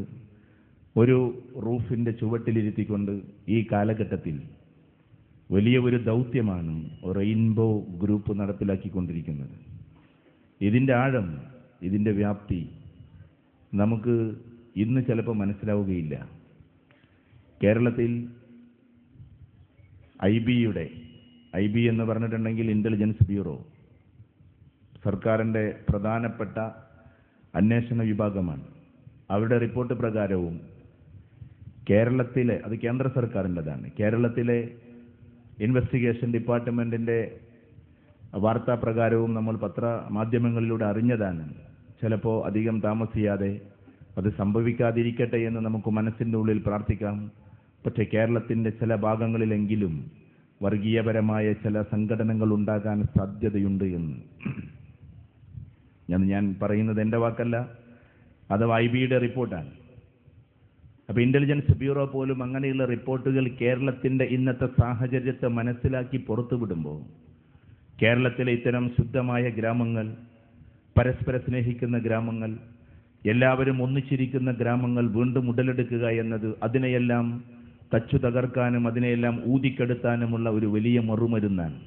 ഒരു റൂഫിൻ്റെ ചുവട്ടിലിരുത്തിക്കൊണ്ട് ഈ കാലഘട്ടത്തിൽ വലിയ ഒരു ദൗത്യമാണ് റെയിൻബോ ഗ്രൂപ്പ് നടപ്പിലാക്കിക്കൊണ്ടിരിക്കുന്നത്. ഇതിൻ്റെ ആഴം, ഇതിൻ്റെ വ്യാപ്തി നമുക്ക് ഇന്ന് ചിലപ്പോൾ മനസ്സിലാവുകയില്ല. കേരളത്തിൽ ഐ ബി എന്ന് പറഞ്ഞിട്ടുണ്ടെങ്കിൽ ഇൻ്റലിജൻസ് ബ്യൂറോ, സർക്കാരിൻ്റെ പ്രധാനപ്പെട്ട അന്വേഷണ വിഭാഗമാണ്. അവരുടെ റിപ്പോർട്ട് പ്രകാരവും കേരളത്തിലെ, അത് കേന്ദ്ര സർക്കാരിൻ്റെതാണ്, കേരളത്തിലെ ഇൻവെസ്റ്റിഗേഷൻ ഡിപ്പാർട്ട്മെൻറ്റിൻ്റെ വാർത്താ പ്രകാരവും നമ്മൾ പത്രമാധ്യമങ്ങളിലൂടെ അറിഞ്ഞതാണ്. ചിലപ്പോൾ അധികം താമസിയാതെ അത് സംഭവിക്കാതിരിക്കട്ടെ എന്ന് നമുക്ക് മനസ്സിൻ്റെ ഉള്ളിൽ പ്രാർത്ഥിക്കാം. പക്ഷേ കേരളത്തിൻ്റെ ചില ഭാഗങ്ങളിലെങ്കിലും വർഗീയപരമായ ചില സംഘടനകൾ ഉണ്ടാകാൻ സാധ്യതയുണ്ട് എന്ന് ഞാൻ പറയുന്നത് എൻ്റെ വാക്കല്ല, അത് IBയുടെ റിപ്പോർട്ടാണ്. അപ്പോൾ ഇൻ്റലിജൻസ് ബ്യൂറോ പോലും അങ്ങനെയുള്ള റിപ്പോർട്ടുകൾ കേരളത്തിൻ്റെ ഇന്നത്തെ സാഹചര്യത്തെ മനസ്സിലാക്കി പുറത്തുവിടുമ്പോൾ കേരളത്തിലെ ഇത്തരം ശുദ്ധമായ ഗ്രാമങ്ങൾ, പരസ്പര സ്നേഹിക്കുന്ന ഗ്രാമങ്ങൾ, എല്ലാവരും ഒന്നിച്ചിരിക്കുന്ന ഗ്രാമങ്ങൾ വീണ്ടും ഉടലെടുക്കുക എന്നത് അതിനെയെല്ലാം തച്ചു തകർക്കാനും അതിനെയെല്ലാം ഊതിക്കെടുത്താനുമുള്ള ഒരു വലിയ മറുമരുന്നാണ്.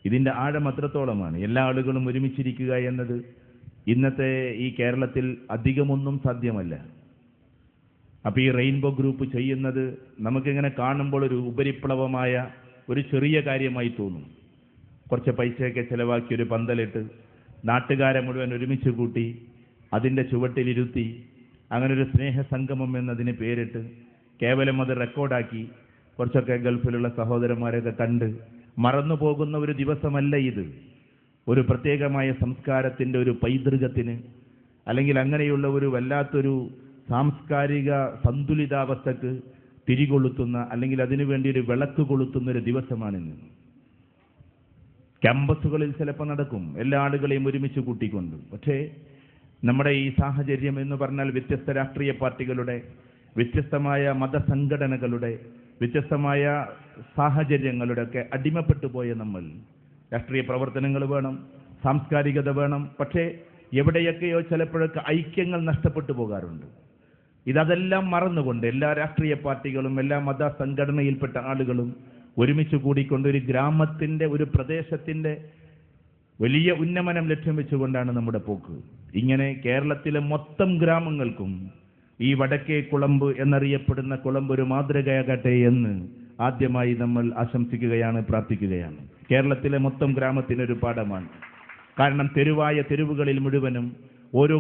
ഇതിൻ്റെ ആഴം അത്രത്തോളമാണ്. എല്ലാ ആളുകളും ഒരുമിച്ചിരിക്കുക എന്നത് ഇന്നത്തെ ഈ കേരളത്തിൽ അധികമൊന്നും സാധ്യമല്ല. അപ്പോൾ ഈ റെയിൻബോ ഗ്രൂപ്പ് ചെയ്യുന്നത് നമുക്കിങ്ങനെ കാണുമ്പോൾ ഒരു ഉപരിപ്ലവമായ ഒരു ചെറിയ കാര്യമായി തോന്നും. കുറച്ച് പൈസയൊക്കെ ചിലവാക്കി ഒരു പന്തലിട്ട് നാട്ടുകാരെ മുഴുവൻ ഒരുമിച്ച് കൂട്ടി അതിൻ്റെ ചുവട്ടിലിരുത്തി അങ്ങനെ ഒരു സ്നേഹസംഗമം എന്നതിന് പേരിട്ട് കേവലം അത് റെക്കോർഡാക്കി കുറച്ചൊക്കെ ഗൾഫിലുള്ള സഹോദരന്മാരെയൊക്കെ കണ്ട് മറന്നു പോകുന്ന ഒരു ദിവസമല്ല ഇത്. ഒരു പ്രത്യേകമായ സംസ്കാരത്തിൻ്റെ ഒരു പൈതൃകത്തിന്, അല്ലെങ്കിൽ അങ്ങനെയുള്ള ഒരു വല്ലാത്തൊരു സാംസ്കാരിക സന്തുലിതാവസ്ഥക്ക് തിരികൊളുത്തുന്ന അല്ലെങ്കിൽ അതിനുവേണ്ടി ഒരു വിളക്ക് കൊളുത്തുന്ന ഒരു ദിവസമാണിന്ന്. ക്യാമ്പസുകളിൽ ചിലപ്പോൾ നടക്കും, എല്ലാ ആളുകളെയും ഒരുമിച്ച് കൂട്ടിക്കൊണ്ട്. പക്ഷേ നമ്മുടെ ഈ സാഹചര്യം എന്ന് പറഞ്ഞാൽ വ്യത്യസ്ത രാഷ്ട്രീയ പാർട്ടികളുടെ, വ്യത്യസ്തമായ മതസംഘടനകളുടെ, വ്യത്യസ്തമായ സാഹചര്യങ്ങളുടെ ഒക്കെ അടിമപ്പെട്ടു പോയ നമ്മൾ രാഷ്ട്രീയ പ്രവർത്തനങ്ങൾ വേണം, സാംസ്കാരികത വേണം. പക്ഷേ എവിടെയൊക്കെയോ ചിലപ്പോഴൊക്കെ ഐക്യങ്ങൾ നഷ്ടപ്പെട്ടു പോകാറുണ്ട്. ഇതെല്ലാം മറന്നുകൊണ്ട് എല്ലാ രാഷ്ട്രീയ പാർട്ടികളും എല്ലാ മത സംഘടനയിൽപ്പെട്ട ആളുകളും ഒരുമിച്ച് കൂടിക്കൊണ്ട് ഒരു ഗ്രാമത്തിൻ്റെ, ഒരു പ്രദേശത്തിൻ്റെ വലിയ ഉന്നമനം ലക്ഷ്യം വെച്ചുകൊണ്ടാണ് നമ്മുടെ പോക്ക്. ഇങ്ങനെ കേരളത്തിലെ മൊത്തം ഗ്രാമങ്ങൾക്കും ഈ വടക്കേ കുളമ്പ് എന്നറിയപ്പെടുന്ന കുളമ്പ് ഒരു മാതൃകയാകട്ടെ എന്ന് ആദ്യമായി നമ്മൾ ആശംസിക്കുകയാണ്, പ്രാർത്ഥിക്കുകയാണ്. കേരളത്തിലെ മൊത്തം ഗ്രാമത്തിനൊരു പാഠമാണ്. കാരണം തെരുവായ തെരുവുകളിൽ മുഴുവനും ഓരോ